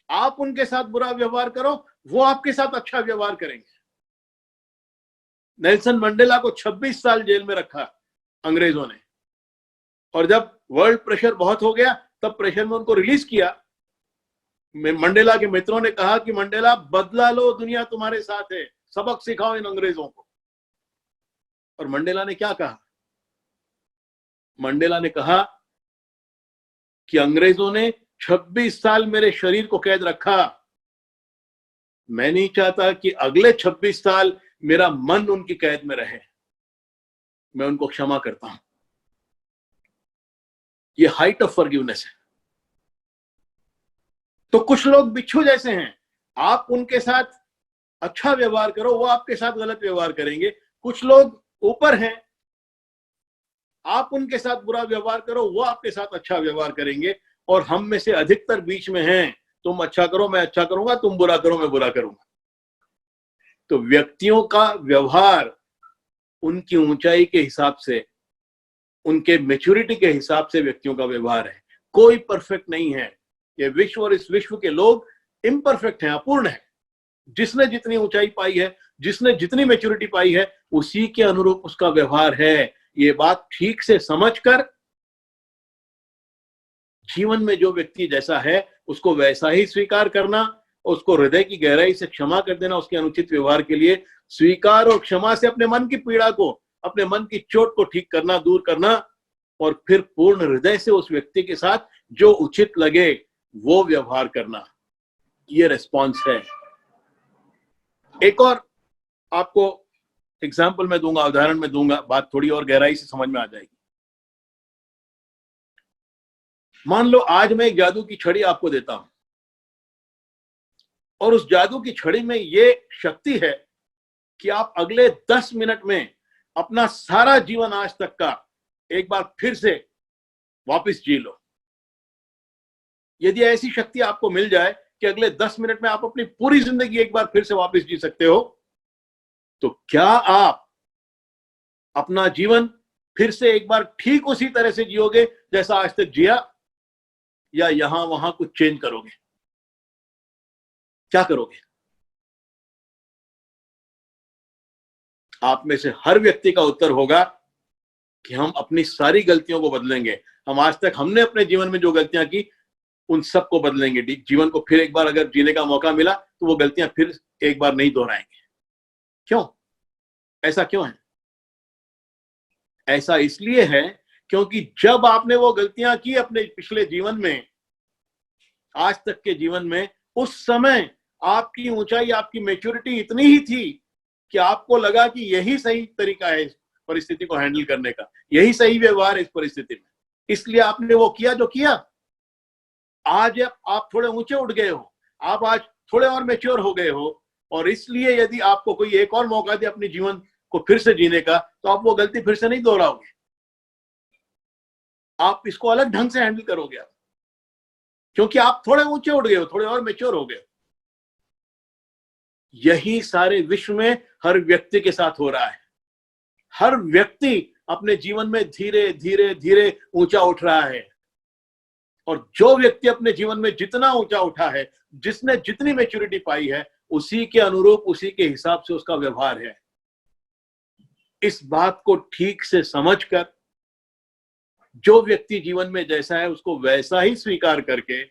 आप उनके साथ बुरा व्यवहार करो, वो आपके साथ अच्छा व्यवहार करेंगे। नेल्सन मंडेला को 26 साल जेल में रखा अंग्रेजों ने, और जब वर्ल्ड प्रेशर बहुत हो गया तब प्रेशर में उनको रिलीज किया। मंडेला के मित्रों ने कहा कि मंडेला बदला लो, दुनिया तुम्हारे साथ है, सबक सिखाओ इन अंग्रेजों को। और मंडेला ने क्या कहा? मंडेला ने कहा कि अंग्रेजों ने 26 साल मेरे शरीर को कैद रखा, मैं नहीं चाहता कि अगले 26 साल मेरा मन उनकी कैद में रहे, मैं उनको क्षमा करता हूं। ये हाइट ऑफ फॉरगिवनेस है। तो कुछ लोग बिच्छू जैसे हैं, आप उनके साथ अच्छा व्यवहार करो, वो आपके साथ गलत व्यवहार करेंगे। कुछ लोग ऊपर हैं, आप उनके साथ बुरा व्यवहार करो, वो आपके साथ अच्छा व्यवहार करेंगे। और हम में से अधिकतर बीच में हैं, तुम अच्छा करो मैं अच्छा करूंगा, तुम बुरा करो मैं बुरा करूंगा। तो व्यक्तियों का व्यवहार उनकी ऊंचाई के हिसाब से, उनके मैच्योरिटी के हिसाब से व्यक्तियों का व्यवहार है। कोई परफेक्ट नहीं है। ये विश्व और इस विश्व के लोग इम्परफेक्ट हैं, अपूर्ण है। जिसने जितनी ऊंचाई पाई है, जिसने जितनी मैच्योरिटी पाई है, उसी के अनुरूप उसका व्यवहार है। ये बात ठीक से समझकर जीवन में जो व्यक्ति जैसा है उसको वैसा ही स्वीकार करना, उसको हृदय की गहराई से क्षमा कर देना उसके अनुचित व्यवहार के लिए। स्वीकार और क्षमा से अपने मन की पीड़ा को, अपने मन की चोट को ठीक करना, दूर करना, और फिर पूर्ण हृदय से उस व्यक्ति के साथ जो उचित लगे वो व्यवहार करना। ये रिस्पॉन्स है। एक और आपको एग्जाम्पल में दूंगा, उदाहरण में दूंगा, बात थोड़ी और गहराई से समझ में आ जाएगी। मान लो आज मैं एक जादू की छड़ी आपको देता हूं, और उस जादू की छड़ी में ये शक्ति है कि आप अगले 10 मिनट में अपना सारा जीवन आज तक का एक बार फिर से वापस जी लो। यदि ऐसी शक्ति आपको मिल जाए कि अगले 10 मिनट में आप अपनी पूरी जिंदगी एक बार फिर से वापस जी सकते हो, तो क्या आप अपना जीवन फिर से एक बार ठीक उसी तरह से जियोगे जैसा आज तक जिया, या यहां वहां कुछ चेंज करोगे? क्या करोगे? आप में से हर व्यक्ति का उत्तर होगा कि हम अपनी सारी गलतियों को बदलेंगे। हम आज तक हमने अपने जीवन में जो गलतियां की उन सबको बदलेंगे। जीवन को फिर एक बार अगर जीने का मौका मिला तो वो गलतियां फिर एक बार नहीं दोहराएंगे। क्यों? ऐसा क्यों है? ऐसा इसलिए है क्योंकि जब आपने वो गलतियां की अपने पिछले जीवन में, आज तक के जीवन में, उस समय आपकी ऊंचाई, आपकी मैच्योरिटी इतनी ही थी कि आपको लगा कि यही सही तरीका है इस परिस्थिति को हैंडल करने का, यही सही व्यवहार है इस परिस्थिति में, इसलिए आपने वो किया जो किया। आज आप थोड़े ऊंचे उठ गए हो, आप आज थोड़े और मैच्योर हो गए हो, और इसलिए यदि आपको कोई एक और मौका दे अपने जीवन को फिर से जीने का, तो आप वो गलती फिर से नहीं दोहराओगे। आप इसको अलग ढंग से हैंडल करोगे आप, क्योंकि आप थोड़े ऊंचे उठ गए हो, थोड़े और मैच्योर हो गए। यही सारे विश्व में हर व्यक्ति के साथ हो रहा है। हर व्यक्ति अपने जीवन में धीरे धीरे धीरे ऊंचा उठ रहा है, और जो व्यक्ति अपने जीवन में जितना ऊंचा उठा है, जिसने जितनी मैच्योरिटी पाई है, उसी के अनुरूप, उसी के हिसाब से उसका व्यवहार है। इस बात को ठीक से समझकर जो व्यक्ति जीवन में जैसा है उसको वैसा ही स्वीकार करके,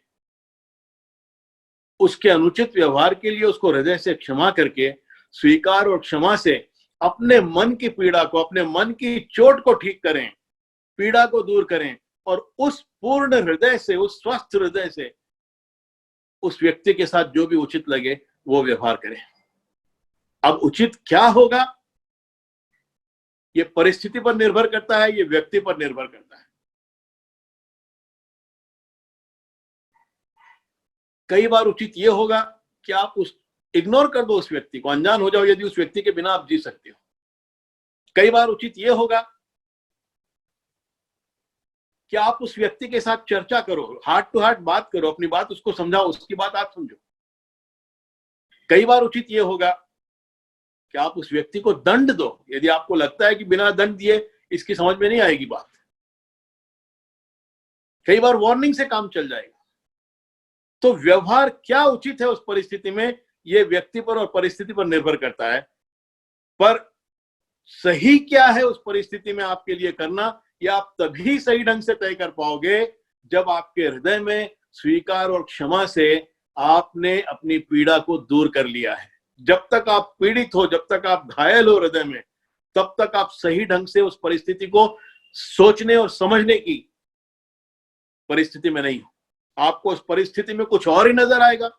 उसके अनुचित व्यवहार के लिए उसको हृदय से क्षमा करके, स्वीकार और क्षमा से अपने मन की पीड़ा को, अपने मन की चोट को ठीक करें, पीड़ा को दूर करें, और उस पूर्ण हृदय से, उस स्वस्थ हृदय से उस व्यक्ति के साथ जो भी उचित लगे वो व्यवहार करें। अब उचित क्या होगा ये परिस्थिति पर निर्भर करता है, ये व्यक्ति पर निर्भर करता है। कई बार उचित ये होगा कि आप इग्नोर कर दो उस व्यक्ति को, अनजान हो जाओ यदि उस व्यक्ति के बिना आप जी सकते हो। कई बार उचित ये होगा कि आप उस व्यक्ति के साथ चर्चा करो, हार्ट टू हार्ट बात करो, अपनी बात उसको समझाओ, उसकी बात आप समझो। कई बार उचित ये होगा कि आप उस व्यक्ति को दंड दो, यदि आपको लगता है कि बिना दंड दिए इसकी समझ में नहीं आएगी बात। कई बार वार्निंग से काम चल जाएगा। तो व्यवहार क्या उचित है उस परिस्थिति में, यह व्यक्ति पर और परिस्थिति पर निर्भर करता है। पर सही क्या है उस परिस्थिति में आपके लिए करना, यह आप तभी सही ढंग से तय कर पाओगे जब आपके हृदय में स्वीकार और क्षमा से आपने अपनी पीड़ा को दूर कर लिया है। जब तक आप पीड़ित हो, जब तक आप घायल हो हृदय में, तब तक आप सही ढंग से उस परिस्थिति को सोचने और समझने की परिस्थिति में नहीं हो। आपको उस परिस्थिति में कुछ और ही नजर आएगा,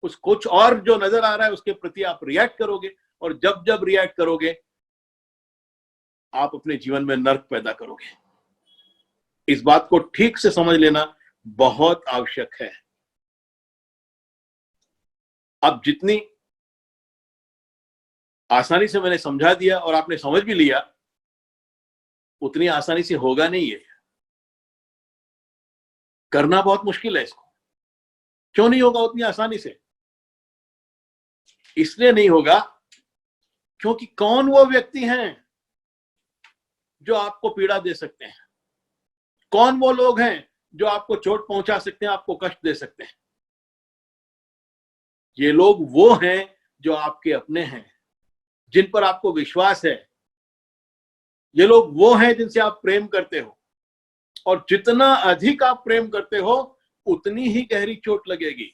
उस कुछ और जो नजर आ रहा है उसके प्रति आप रिएक्ट करोगे, और जब जब रिएक्ट करोगे आप अपने जीवन में नर्क पैदा करोगे। इस बात को ठीक से समझ लेना बहुत आवश्यक है। अब जितनी आसानी से मैंने समझा दिया और आपने समझ भी लिया, उतनी आसानी से होगा नहीं। ये करना बहुत मुश्किल है। इसको क्यों नहीं होगा उतनी आसानी से? इसलिए नहीं होगा क्योंकि कौन वो व्यक्ति हैं जो आपको पीड़ा दे सकते हैं? कौन वो लोग हैं जो आपको चोट पहुंचा सकते हैं, आपको कष्ट दे सकते हैं? ये लोग वो हैं जो आपके अपने हैं, जिन पर आपको विश्वास है। ये लोग वो हैं जिनसे आप प्रेम करते हो, और जितना अधिक आप प्रेम करते हो उतनी ही गहरी चोट लगेगी।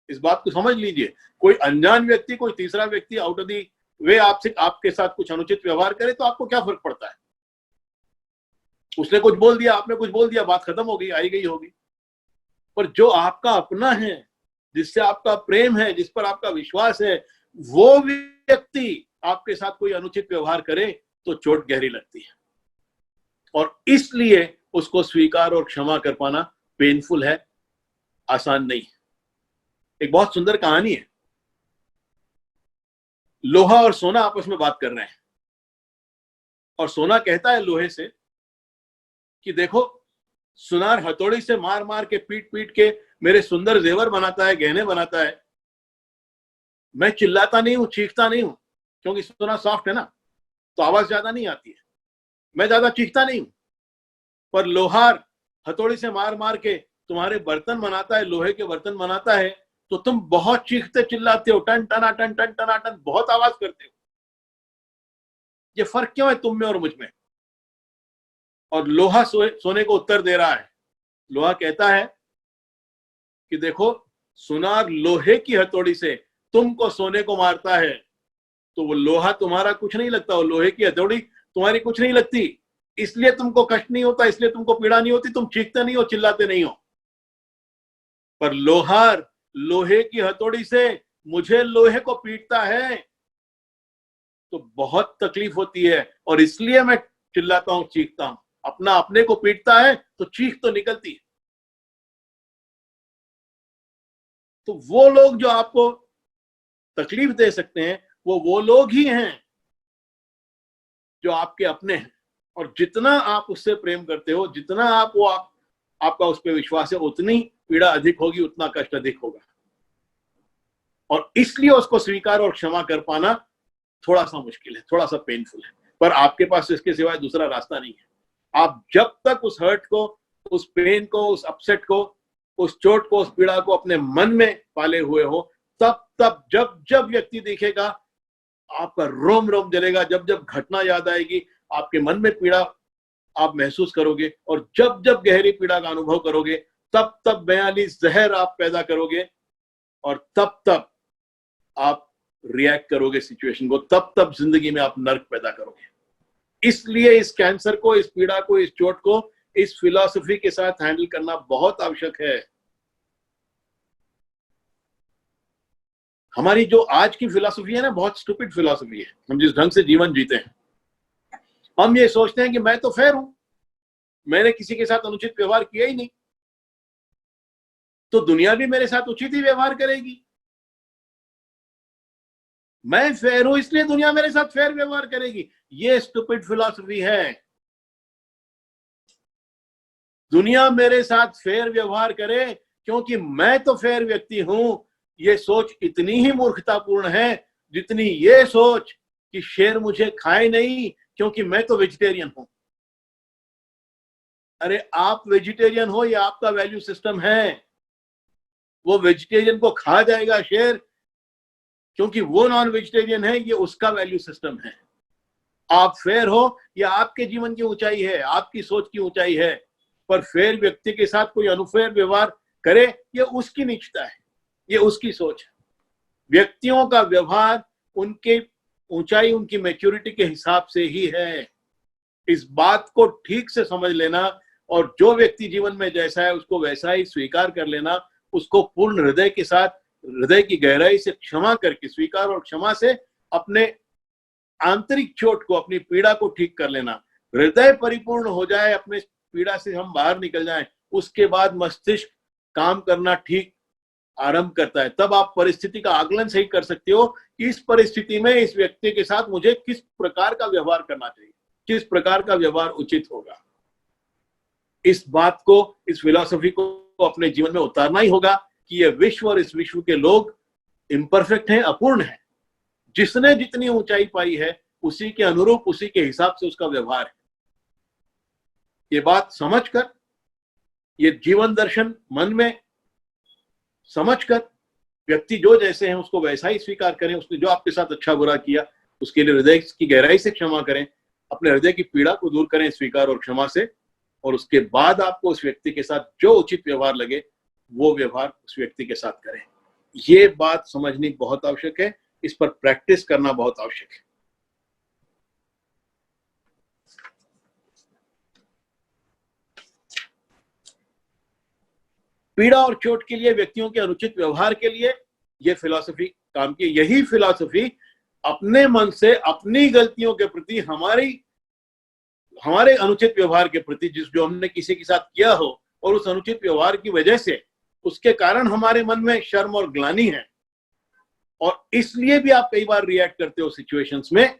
इस बात को समझ लीजिए। कोई अनजान व्यक्ति, कोई तीसरा व्यक्ति आउट ऑफ दी वे आपसे आपके साथ कुछ अनुचित व्यवहार करे तो आपको क्या फर्क पड़ता है? उसने कुछ बोल दिया, आपने कुछ बोल दिया, बात खत्म हो गई, आई गई होगी। पर जो आपका अपना है, जिससे आपका प्रेम है, जिस पर आपका विश्वास है, वो व्यक्ति आपके साथ कोई अनुचित व्यवहार करे तो चोट गहरी लगती है। और इसलिए उसको स्वीकार और क्षमा कर पाना पेनफुल है, आसान नहीं है। एक बहुत सुंदर कहानी है। लोहा और सोना आपस में बात कर रहे हैं, और सोना कहता है लोहे से कि देखो, सुनार हथौड़ी से मार मार के, पीट पीट के मेरे सुंदर जेवर बनाता है, गहने बनाता है। मैं चिल्लाता नहीं हूं, चीखता नहीं हूं, क्योंकि सोना सॉफ्ट है ना, तो आवाज ज्यादा नहीं आती है। मैं ज्यादा चीखता नहीं हूं। पर लोहार हथौड़ी से मार मार के तुम्हारे बर्तन बनाता है, लोहे के बर्तन बनाता है, तो तुम बहुत चीखते चिल्लाते हो, टन टना टन टन टना टन, बहुत आवाज करते हो। ये फर्क क्यों है तुम में और मुझ में? और लोहा सोने को उत्तर दे रहा है। लोहा कहता है कि देखो, सुनार लोहे की हथौड़ी से तुमको सोने को मारता है, तो वो लोहा तुम्हारा कुछ नहीं लगता, वो लोहे की हथौड़ी तुम्हारी कुछ नहीं लगती, इसलिए तुमको कष्ट नहीं होता, इसलिए तुमको पीड़ा नहीं होती, तुम चीखते नहीं हो, चिल्लाते नहीं हो। पर लोहार लोहे की हथौड़ी से मुझे लोहे को पीटता है तो बहुत तकलीफ होती है, और इसलिए मैं चिल्लाता हूं, चीखता हूं। अपना अपने को पीटता है तो चीख तो निकलती है। तो वो लोग जो आपको तकलीफ दे सकते हैं, वो लोग ही हैं जो आपके अपने हैं। और जितना आप उससे प्रेम करते हो, जितना आपका उस पर विश्वास है, उतनी पीड़ा अधिक होगी, उतना कष्ट अधिक होगा। और इसलिए उसको स्वीकार और क्षमा कर पाना थोड़ा सा मुश्किल है, थोड़ा सा पेनफुल है। पर आपके पास इसके सिवाय दूसरा रास्ता नहीं है। आप जब तक उस हर्ट को, उस पेन को, उस अपसेट को, उस चोट को, उस पीड़ा को अपने मन में पाले हुए हो, तब जब जब व्यक्ति देखेगा आपका रोम रोम जलेगा। जब जब घटना याद आएगी, आपके मन में पीड़ा आप महसूस करोगे, और जब जब गहरी पीड़ा का अनुभव करोगे, तब तब बयानी जहर आप पैदा करोगे, और तब तब आप रिएक्ट करोगे सिचुएशन को, तब तब जिंदगी में आप नर्क पैदा करोगे। इसलिए इस कैंसर को, इस पीड़ा को, इस चोट को इस फिलॉसफी के साथ हैंडल करना बहुत आवश्यक है। हमारी जो आज की फिलॉसफी है ना, बहुत स्टूपिड फिलॉसफी है। हम जिस ढंग से जीवन जीते हैं, हम ये सोचते हैं कि मैं तो फेयर हूं, मैंने किसी के साथ अनुचित व्यवहार किया ही नहीं, तो दुनिया भी मेरे साथ उचित ही व्यवहार करेगी। मैं फेयर हूं इसलिए दुनिया मेरे साथ फेयर व्यवहार करेगी। ये स्टूपिड फिलॉसफी है। दुनिया मेरे साथ फेयर व्यवहार करे क्योंकि मैं तो फेयर व्यक्ति हूं, ये सोच इतनी ही मूर्खतापूर्ण है जितनी ये सोच कि शेर मुझे खाए नहीं क्योंकि मैं तो वेजिटेरियन हूं। अरे आप वेजिटेरियन हो, ये आपका वैल्यू सिस्टम है। वो वेजिटेरियन को खा जाएगा शेर क्योंकि वो नॉन वेजिटेरियन है, ये उसका वैल्यू सिस्टम है। आप फेयर हो, ये आपके जीवन की ऊंचाई है, आपकी सोच की ऊंचाई है। पर फेयर व्यक्ति के साथ कोई अनफेयर व्यवहार करे, ये उसकी नीचता है, ये उसकी सोच है। व्यक्तियों का व्यवहार उनके ऊंचाई, उनकी मैच्योरिटी के हिसाब से ही है। इस बात को ठीक से समझ लेना और जो व्यक्ति जीवन में जैसा है उसको वैसा ही स्वीकार कर लेना, उसको पूर्ण हृदय के साथ, हृदय की गहराई से क्षमा करके, स्वीकार और क्षमा से अपने आंतरिक चोट को, अपनी पीड़ा को ठीक कर लेना। हृदय परिपूर्ण हो जाए, अपने पीड़ा से हम बाहर निकल जाएं, उसके बाद मस्तिष्क काम करना ठीक आरंभ करता है। तब आप परिस्थिति का आकलन सही कर सकते हो कि इस परिस्थिति में इस व्यक्ति के साथ मुझे किस प्रकार का व्यवहार करना चाहिए, किस प्रकार का व्यवहार उचित होगा। इस बात को, इस फिलॉसफी को अपने जीवन में उतारना ही होगा कि यह विश्व और इस विश्व के लोग इम्परफेक्ट हैं, अपूर्ण हैं। जिसने जितनी ऊंचाई पाई है उसी के अनुरूप, उसी के हिसाब से उसका व्यवहार है। ये बात समझकर, ये जीवन दर्शन मन में समझकर व्यक्ति जो जैसे हैं उसको वैसा ही स्वीकार करें। उसने जो आपके साथ अच्छा बुरा किया उसके लिए हृदय की गहराई से क्षमा करें, अपने हृदय की पीड़ा को दूर करें स्वीकार और क्षमा से, और उसके बाद आपको उस व्यक्ति के साथ जो उचित व्यवहार लगे वो व्यवहार उस व्यक्ति के साथ करें। ये बात समझनी बहुत आवश्यक है, इस पर प्रैक्टिस करना बहुत आवश्यक है। पीड़ा और चोट के लिए, व्यक्तियों के अनुचित व्यवहार के लिए यह फिलॉसफी काम की। यही फिलॉसफी अपने मन से अपनी गलतियों के प्रति, हमारे अनुचित व्यवहार के प्रति, जो हमने किसी के साथ किया हो और उस अनुचित व्यवहार की वजह से, उसके कारण हमारे मन में शर्म और ग्लानि है और इसलिए भी आप कई बार रिएक्ट करते हो सिचुएशंस में,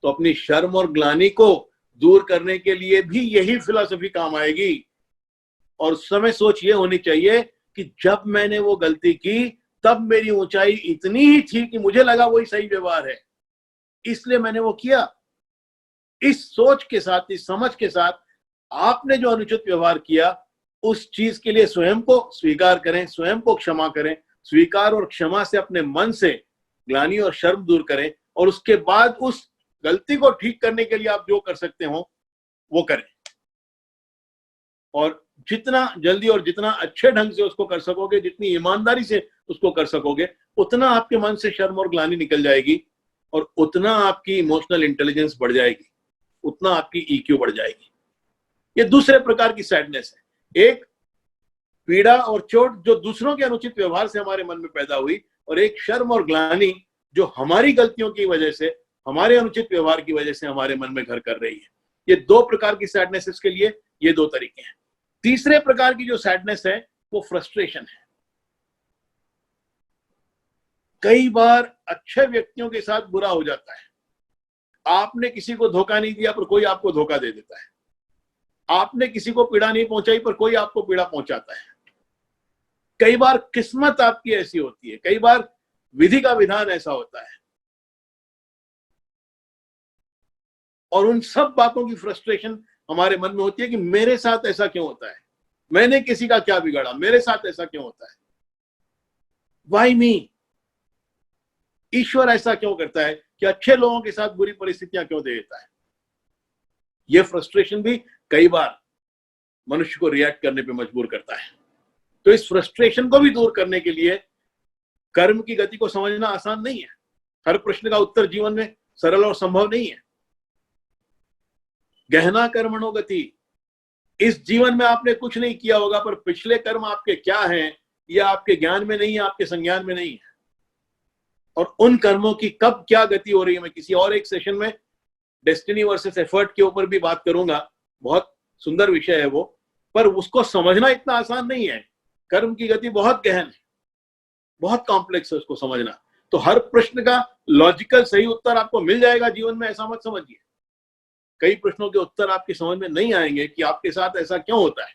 तो अपनी शर्म और ग्लानि को दूर करने के लिए भी यही फिलॉसफी काम आएगी। और उस समय सोच ये होनी चाहिए कि जब मैंने वो गलती की तब मेरी ऊंचाई इतनी ही थी कि मुझे लगा वही सही व्यवहार है, इसलिए मैंने वो किया। इस सोच के साथ, इस समझ के साथ आपने जो अनुचित व्यवहार किया उस चीज के लिए स्वयं को स्वीकार करें, स्वयं को क्षमा करें। स्वीकार और क्षमा से अपने मन से ग्लानि और शर्म दूर करें और उसके बाद उस गलती को ठीक करने के लिए आप जो कर सकते हो वो करें। और जितना जल्दी और जितना अच्छे ढंग से उसको कर सकोगे, जितनी ईमानदारी से उसको कर सकोगे, उतना आपके मन से शर्म और ग्लानि निकल जाएगी और उतना आपकी इमोशनल इंटेलिजेंस बढ़ जाएगी, उतना आपकी ईक्यू बढ़ जाएगी। ये दूसरे प्रकार की सैडनेस है। एक पीड़ा और चोट जो दूसरों के अनुचित व्यवहार से हमारे मन में पैदा हुई, और एक शर्म और ग्लानि जो हमारी गलतियों की वजह से, हमारे अनुचित व्यवहार की वजह से हमारे मन में घर कर रही है। ये दो प्रकार की सैडनेस के लिए ये दो तरीके हैं। तीसरे प्रकार की जो सैडनेस है वो फ्रस्ट्रेशन है। कई बार अच्छे व्यक्तियों के साथ बुरा हो जाता है। आपने किसी को धोखा नहीं दिया पर कोई आपको धोखा दे देता है। आपने किसी को पीड़ा नहीं पहुंचाई पर कोई आपको पीड़ा पहुंचाता है। कई बार किस्मत आपकी ऐसी होती है, कई बार विधि का विधान ऐसा होता है। और उन सब बातों की फ्रस्ट्रेशन हमारे मन में होती है कि मेरे साथ ऐसा क्यों होता है, मैंने किसी का क्या बिगाड़ा, मेरे साथ ऐसा क्यों होता है, वाई मी। ईश्वर ऐसा क्यों करता है कि अच्छे लोगों के साथ बुरी परिस्थितियां क्यों दे देता है। यह फ्रस्ट्रेशन भी कई बार मनुष्य को रिएक्ट करने पे मजबूर करता है। तो इस फ्रस्ट्रेशन को भी दूर करने के लिए कर्म की गति को समझना आसान नहीं है। हर प्रश्न का उत्तर जीवन में सरल और संभव नहीं है। गहना कर्मणो गति। इस जीवन में आपने कुछ नहीं किया होगा पर पिछले कर्म आपके क्या हैं यह आपके ज्ञान में नहीं है, आपके संज्ञान में नहीं है। और उन कर्मों की कब क्या गति हो रही है, मैं किसी और एक सेशन में डेस्टिनी वर्सेस एफर्ट के ऊपर भी बात करूंगा। बहुत सुंदर विषय है वो, पर उसको समझना इतना आसान नहीं है। कर्म की गति बहुत गहन है, बहुत कॉम्प्लेक्स है उसको समझना। तो हर प्रश्न का लॉजिकल सही उत्तर आपको मिल जाएगा जीवन में, ऐसा मत समझिए। कई प्रश्नों के उत्तर आपकी समझ में नहीं आएंगे कि आपके साथ ऐसा क्यों होता है।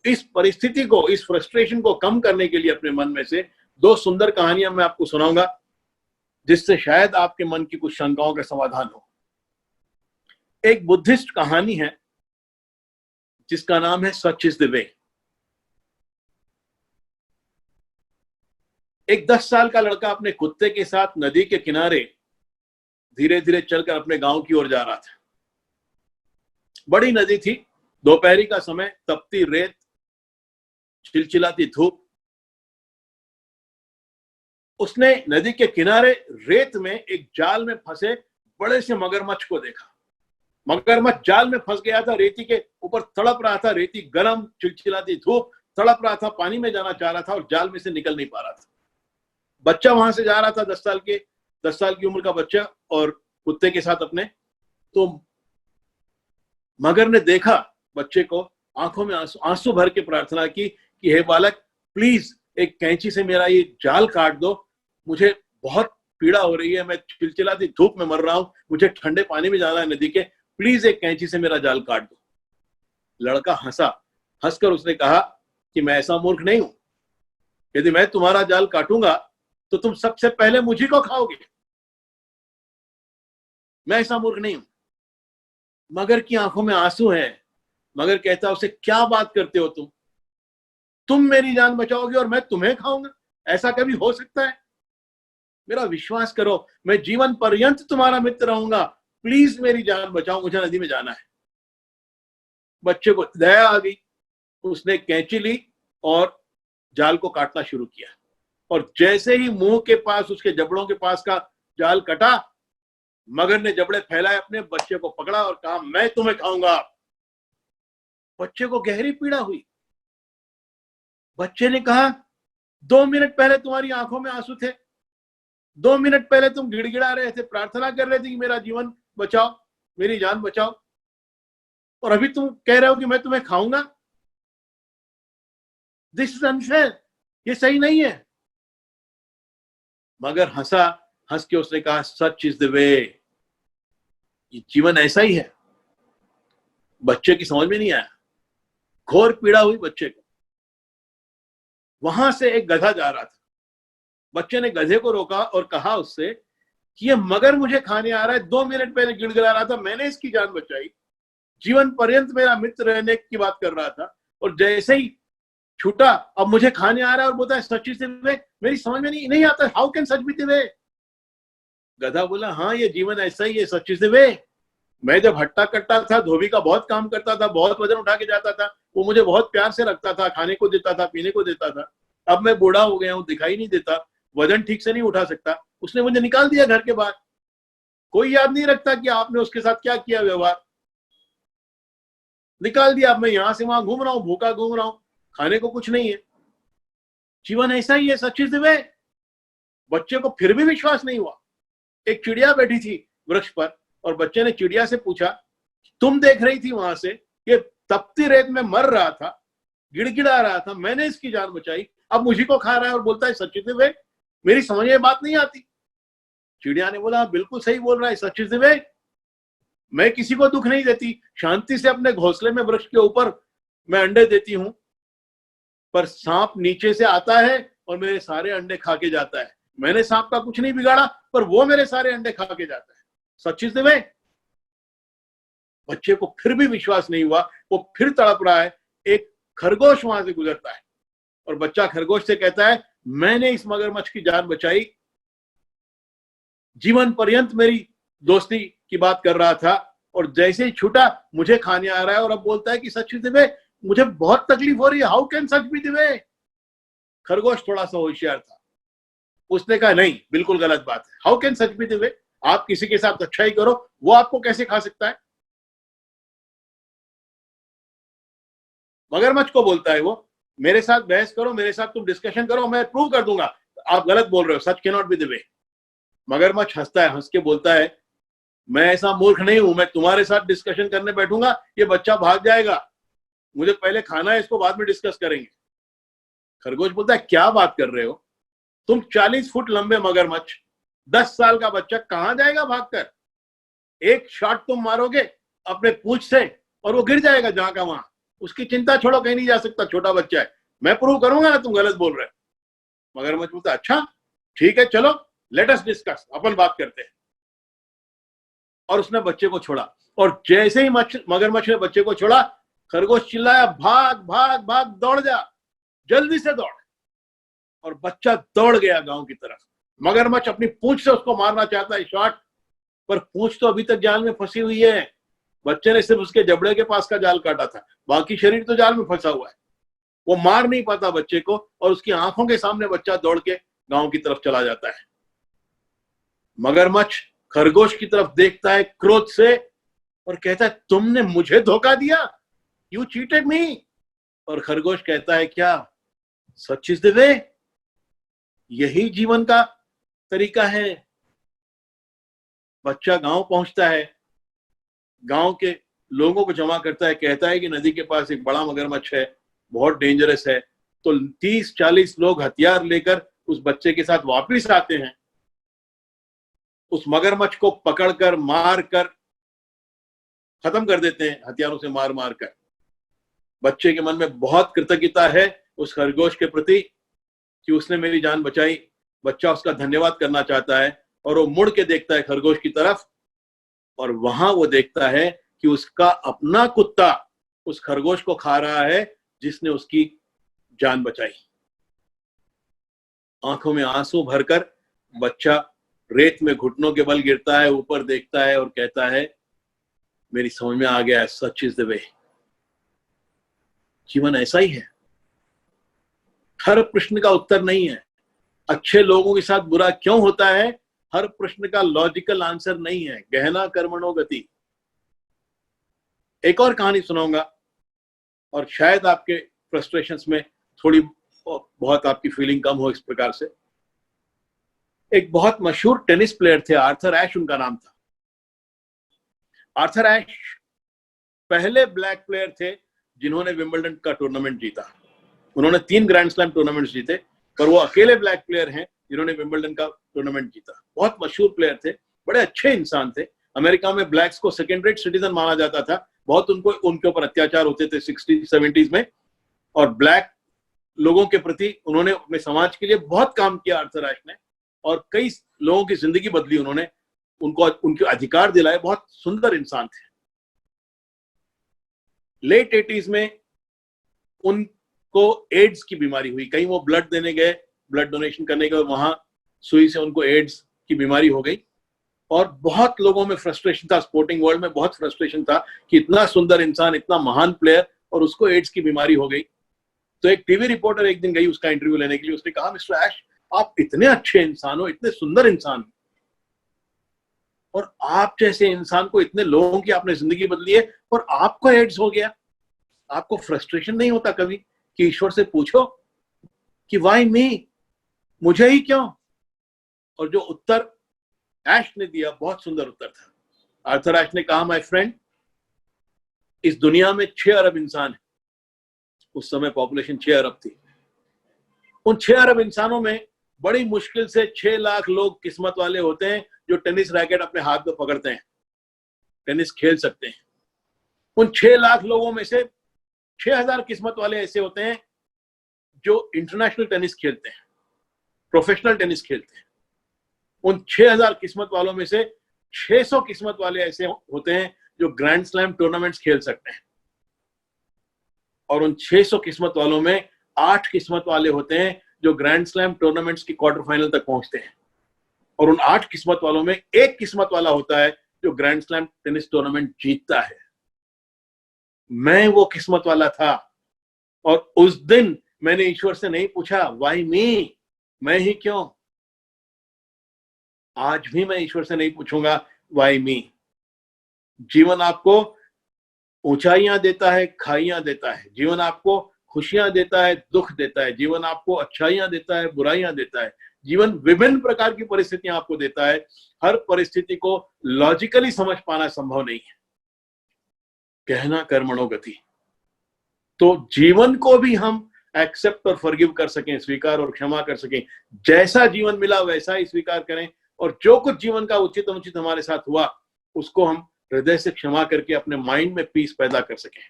इस परिस्थिति को, इस फ्रस्ट्रेशन को कम करने के लिए अपने मन में से 2 सुंदर कहानियां मैं आपको सुनाऊंगा, जिससे शायद आपके मन की कुछ शंकाओं का समाधान हो। एक बुद्धिस्ट कहानी है जिसका नाम है सच इज द वे। एक 10 साल का लड़का अपने कुत्ते के साथ नदी के किनारे धीरे धीरे चलकर अपने गांव की ओर जा रहा था। बड़ी नदी थी, दोपहरी का समय, तपती रेत, चिलचिलाती धूप। उसने नदी के किनारे रेत में एक जाल में फंसे बड़े से मगरमच्छ को देखा। मगरमच्छ जाल में फंस गया था, रेती के ऊपर तड़प रहा था, रेती गर्म, चिलचिलाती धूप, तड़प रहा था, पानी में जाना चाह रहा था और जाल में से निकल नहीं पा रहा था। बच्चा वहां से जा रहा था, 10 साल की उम्र का बच्चा, और कुत्ते के साथ अपने। तो मगर ने देखा बच्चे को, आंखों में आंसू भर के प्रार्थना की कि हे बालक, प्लीज एक कैंची से मेरा ये जाल काट दो, मुझे बहुत पीड़ा हो रही है, मैं चिलचिलाती धूप में मर रहा हूं, मुझे ठंडे पानी में जाना है नदी के, प्लीज एक कैंची से मेरा जाल काट दो। लड़का हंसा, हंसकर उसने कहा कि मैं ऐसा मूर्ख नहीं हूं, यदि मैं तुम्हारा जाल काटूंगा तो तुम सबसे पहले मुझी को खाओगे। मैं ऐसा मूर्ख नहीं हूं। मगर की आंखों में आंसू है। मगर कहता उसे, क्या बात करते हो तुम मेरी जान बचाओगे और मैं तुम्हें खाऊंगा? ऐसा कभी हो सकता है? मेरा विश्वास करो, मैं जीवन पर्यंत तुम्हारा मित्र रहूंगा, प्लीज मेरी जान बचाओ, मुझे नदी में जाना है। बच्चे को दया आ गई, उसने कैंची ली और जाल को काटना शुरू किया। और जैसे ही मुंह के पास, उसके जबड़ों के पास का जाल कटा, मगर ने जबड़े फैलाए, अपने बच्चे को पकड़ा और कहा, मैं तुम्हें खाऊंगा। बच्चे को गहरी पीड़ा हुई। बच्चे ने कहा, 2 मिनट पहले तुम्हारी आंखों में आंसू थे, 2 मिनट पहले तुम गिड़गिड़ा रहे थे, प्रार्थना कर रहे थे कि मेरा जीवन बचाओ, मेरी जान बचाओ, और अभी तुम कह रहे हो कि मैं तुम्हें खाऊंगा? दिस इज अनफेयर, ये सही नहीं है। मगर हंसा, हंस के उसने कहा, सच इज द वे। ये जीवन ऐसा ही है। बच्चे की समझ में नहीं आया, घोर पीड़ा हुई बच्चे को। वहां से एक गधा जा रहा था। बच्चे ने गधे को रोका और कहा उससे कि ये मगर मुझे खाने आ रहा है, 2 मिनट पहले गिड़गिड़ा रहा था, मैंने इसकी जान बचाई, जीवन पर्यंत मेरा मित्र रहने की बात कर रहा था, और जैसे ही छूटा अब मुझे खाने आ रहा है और बोलता है सच इज द वे। मेरी समझ में नहीं आता, how can such B the वे? गधा बोला, हाँ ये जीवन ऐसा ही है, सच इज द वे। मैं जब हट्टा कट्टा था, धोबी का बहुत काम करता था, बहुत वजन उठा के जाता था, वो मुझे बहुत प्यार से रखता था, खाने को देता था, पीने को देता था। अब मैं बूढ़ा हो गया हूँ, दिखाई नहीं देता, वजन ठीक से नहीं उठा सकता, उसने मुझे निकाल दिया घर के बाहर। कोई याद नहीं रखता कि आपने उसके साथ क्या किया व्यवहार, निकाल दिया। अब मैं यहां से वहां घूम रहा हूँ, भूखा घूम रहा हूँ, खाने को कुछ नहीं है। जीवन ऐसा ही है, सच इज द वे। बच्चे को फिर भी विश्वास नहीं हुआ। एक चिड़िया बैठी थी वृक्ष पर, और बच्चे ने चिड़िया से पूछा, तुम देख रही थी वहां से, ये तपती रेत में मर रहा था, गिड़गिड़ा रहा था, मैंने इसकी जान बचाई, अब मुझे को खा रहा है और बोलता है सच इज द वे। मेरी समझ में बात नहीं आती। चिड़िया ने बोला, बिल्कुल सही बोल रहा है, सच इज द वे। मैं किसी को दुख नहीं देती, शांति से अपने घोंसले में वृक्ष के ऊपर मैं अंडे देती हूं, पर सांप नीचे से आता है और मेरे सारे अंडे खा के जाता है। मैंने सांप का कुछ नहीं बिगाड़ा, पर वो मेरे सारे अंडे खा के जाता है। Such is the way. बच्चे को फिर भी विश्वास नहीं हुआ, वो फिर तड़प रहा है। एक खरगोश वहां से गुजरता है और बच्चा खरगोश से कहता है, मैंने इस मगरमच्छ की जान बचाई, जीवन पर्यंत मेरी दोस्ती की बात कर रहा था, और जैसे ही छूटा मुझे खाने आ रहा है और अब बोलता है कि सच इज द वे। मुझे बहुत तकलीफ हो रही है, how can such B the वे? खरगोश थोड़ा सा होशियार था, उसने कहा, नहीं, बिल्कुल गलत बात है, how can such B the वे? आप किसी के साथ अच्छाई करो, वो आपको कैसे खा सकता है? मगरमच्छ को बोलता है वो, मेरे साथ बहस करो, मेरे साथ तुम डिस्कशन करो, मैं प्रूव कर दूंगा आप गलत बोल रहे हो, such can not be the way. मगरमच्छ हंसता है, हंस के बोलता है, मैं ऐसा मूर्ख नहीं हूं, मैं तुम्हारे साथ डिस्कशन करने बैठूंगा, ये बच्चा भाग जाएगा, मुझे पहले खाना है, इसको बाद में डिस्कस करेंगे। खरगोश बोलता है, क्या बात कर रहे हो तुम? 40 फुट लंबे मगरमच्छ, 10 साल का बच्चा कहां जाएगा भागकर? एक शॉट तुम मारोगे अपने पूंछ से और वो गिर जाएगा जहां का वहां। उसकी चिंता छोड़ो, कहीं नहीं जा सकता, छोटा बच्चा है, मैं प्रूव करूंगा ना तुम गलत बोल रहे हो। मगरमच्छ बोलता अच्छा ठीक है चलो लेट अस डिस्कस, अपन बात करते हैं। और उसने बच्चे को छोड़ा, और जैसे ही मगरमच्छ ने बच्चे को छोड़ा, खरगोश चिल्लाया भाग भाग भाग, दौड़ जा, जल्दी से दौड़। और बच्चा दौड़ गया गांव की तरफ। मगरमच्छ अपनी पूंछ से उसको मारना चाहता है शॉट, पर पूंछ तो अभी तक जाल में फंसी हुई है। बच्चे ने सिर्फ उसके जबड़े के पास का जाल काटा था, बाकी शरीर तो जाल में फंसा हुआ है। वो मार नहीं पाता बच्चे को, और उसकी आंखों के सामने बच्चा दौड़ के गांव की तरफ चला जाता है। मगरमच्छ खरगोश की तरफ देखता है क्रोध से और कहता है तुमने मुझे धोखा दिया, यू चीटेड मी। और खरगोश कहता है क्या सच इज द वे, यही जीवन का तरीका है। बच्चा गांव पहुंचता है, गांव के लोगों को जमा करता है, कहता है कि नदी के पास एक बड़ा मगरमच्छ है, बहुत डेंजरस है। तो 30-40 लोग हथियार लेकर उस बच्चे के साथ वापस आते हैं। उस मगरमच्छ को पकड़कर मार कर खत्म कर देते हैं, हथियारों से मार मार कर। बच्चे के मन में बहुत कृतज्ञता है उस खरगोश के प्रति कि उसने मेरी जान बचाई। बच्चा उसका धन्यवाद करना चाहता है, और वो मुड़ के देखता है खरगोश की तरफ, और वहां वो देखता है कि उसका अपना कुत्ता उस खरगोश को खा रहा है जिसने उसकी जान बचाई। आंखों में आंसू भरकर बच्चा रेत में घुटनों के बल गिरता है, ऊपर देखता है और कहता है मेरी समझ में आ गया है, सच इज द वे। जीवन ऐसा ही है, हर प्रश्न का उत्तर नहीं है। अच्छे लोगों के साथ बुरा क्यों होता है, हर प्रश्न का लॉजिकल आंसर नहीं है। गहना कर्मणो गति। एक और कहानी सुनाऊंगा, और शायद आपके फ्रस्ट्रेशंस में थोड़ी बहुत आपकी फीलिंग कम हो इस प्रकार से। एक बहुत मशहूर टेनिस प्लेयर थे, आर्थर एश उनका नाम था। आर्थर एश पहले ब्लैक प्लेयर थे जिन्होंने विंबलडन का टूर्नामेंट जीता। उन्होंने 3 ग्रैंड स्लैम टूर्नामेंट्स जीते, पर वो अकेले ब्लैक प्लेयर हैं जिन्होंने विंबलडन का टूर्नामेंट जीता। बहुत मशहूर प्लेयर थे, बड़े अच्छे इंसान थे। अमेरिका में ब्लैक्स को सेकेंड रेट सिटीजन माना जाता था, बहुत उनके ऊपर अत्याचार होते थे 60-70s में, और ब्लैक लोगों के प्रति उन्होंने अपने समाज के लिए बहुत काम किया आर्थर एश ने, और कई लोगों की जिंदगी बदली उन्होंने, उनको उनके अधिकार दिलाए। बहुत सुंदर इंसान थे। लेट 80s में उनको एड्स की बीमारी हुई। कहीं वो ब्लड देने गए, ब्लड डोनेशन करने गए, वहां सुई से उनको एड्स की बीमारी हो गई। और बहुत लोगों में फ्रस्ट्रेशन था, स्पोर्टिंग वर्ल्ड में बहुत फ्रस्ट्रेशन था कि इतना सुंदर इंसान, इतना महान प्लेयर, और उसको एड्स की बीमारी हो गई। तो एक टीवी रिपोर्टर एक दिन गई उसका इंटरव्यू लेने के लिए। उसने कहा मिस्टर एश, आप इतने अच्छे इंसान हो, इतने सुंदर इंसान, और आप जैसे इंसान को इतने लोगों की आपने जिंदगी बदली है, और आपको एड्स हो गया, आपको फ्रस्ट्रेशन नहीं होता कभी कि ईश्वर से पूछो कि व्हाई मी, मुझे ही क्यों? और जो उत्तर एश ने दिया बहुत सुंदर उत्तर था। आर्थर एश ने कहा माय फ्रेंड, इस दुनिया में 6 अरब इंसान है। उस समय पॉपुलेशन 6 अरब थी। उन 6 अरब इंसानों में बड़ी मुश्किल से 6 लाख लोग किस्मत वाले होते हैं जो टेनिस रैकेट अपने हाथ में पकड़ते हैं, टेनिस खेल सकते हैं। उन 6 लाख लोगों में से 6000 किस्मत वाले ऐसे होते हैं जो इंटरनेशनल टेनिस खेलते हैं, प्रोफेशनल टेनिस खेलते हैं। उन 6000 किस्मत वालों में से 600 किस्मत वाले ऐसे होते हैं जो ग्रैंड स्लैम टूर्नामेंट्स खेल सकते हैं। और उन 600 किस्मत वालों में 8 किस्मत वाले होते हैं जो ग्रैंड स्लैम टूर्नामेंट्स की क्वार्टर फाइनल तक पहुंचते हैं। और उन 8 किस्मत वालों में 1 किस्मत वाला होता है जो ग्रैंड स्लैम टेनिस टूर्नामेंट जीतता है। मैं वो किस्मत वाला था, और उस दिन मैंने ईश्वर से नहीं पूछा व्हाई मी, मैं ही क्यों। आज भी मैं ईश्वर से नहीं पूछूंगा व्हाई मी। जीवन आपको ऊंचाइयां देता है, खाइयां देता है। जीवन आपको खुशियां देता है, दुख देता है। जीवन आपको अच्छाइयां देता है, बुराइयां देता है। जीवन विभिन्न प्रकार की परिस्थितियां आपको देता है। हर परिस्थिति को लॉजिकली समझ पाना संभव नहीं है। कहना कर्मणो गति। तो जीवन को भी हम एक्सेप्ट और फॉरगिव कर सकें, स्वीकार और क्षमा कर सकें। जैसा जीवन मिला वैसा ही स्वीकार करें, और जो कुछ जीवन का उचित अनुचित हमारे साथ हुआ उसको हम हृदय से क्षमा करके अपने माइंड में पीस पैदा कर सकें।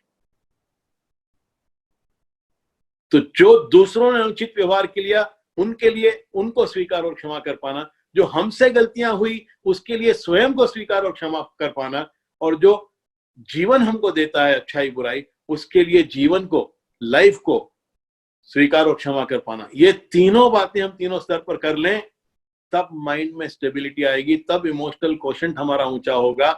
तो जो दूसरों ने अनुचित व्यवहार किया उनके लिए उनको स्वीकार और क्षमा कर पाना, जो हमसे गलतियां हुई उसके लिए स्वयं को स्वीकार और क्षमा कर पाना, और जो जीवन हमको देता है अच्छाई बुराई उसके लिए जीवन को, लाइफ को स्वीकार और क्षमा कर पाना। ये तीनों बातें हम तीनों स्तर पर कर लें, तब माइंड में स्टेबिलिटी आएगी, तब इमोशनल क्वोशंट हमारा ऊंचा होगा।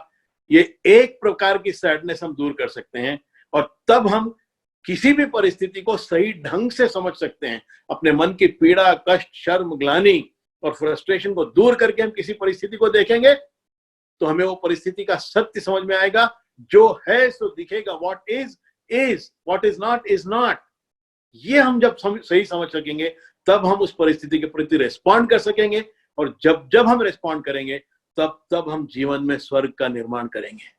ये एक प्रकार की सैडनेस हम दूर कर सकते हैं, और तब हम किसी भी परिस्थिति को सही ढंग से समझ सकते हैं। अपने मन की पीड़ा, कष्ट, शर्म, ग्लानि और फ्रस्ट्रेशन को दूर करके हम किसी परिस्थिति को देखेंगे तो हमें वो परिस्थिति का सत्य समझ में आएगा। जो है सो दिखेगा, what is is, what is not is not. ये हम जब सही समझ सकेंगे तब हम उस परिस्थिति के प्रति रिस्पॉन्ड कर सकेंगे, और जब जब हम रिस्पॉन्ड करेंगे तब हम जीवन में स्वर्ग का निर्माण करेंगे।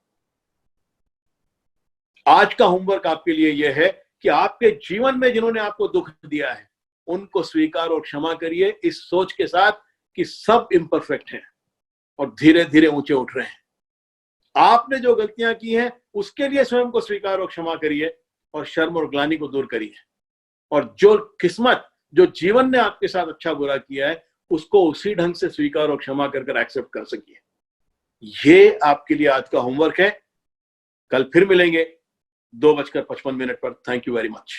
आज का होमवर्क आपके लिए यह है कि आपके जीवन में जिन्होंने आपको दुख दिया है उनको स्वीकार और क्षमा करिए, इस सोच के साथ कि सब इम्परफेक्ट हैं और धीरे धीरे ऊंचे उठ रहे हैं। आपने जो गलतियां की हैं उसके लिए स्वयं को स्वीकार और क्षमा करिए और शर्म और ग्लानि को दूर करिए, और जो किस्मत, जो जीवन ने आपके साथ अच्छा बुरा किया है उसको उसी ढंग से स्वीकार और क्षमा कर एक्सेप्ट कर सकिए। ये आपके लिए आज का होमवर्क है। कल फिर मिलेंगे 2:55 पर। Thank you very much.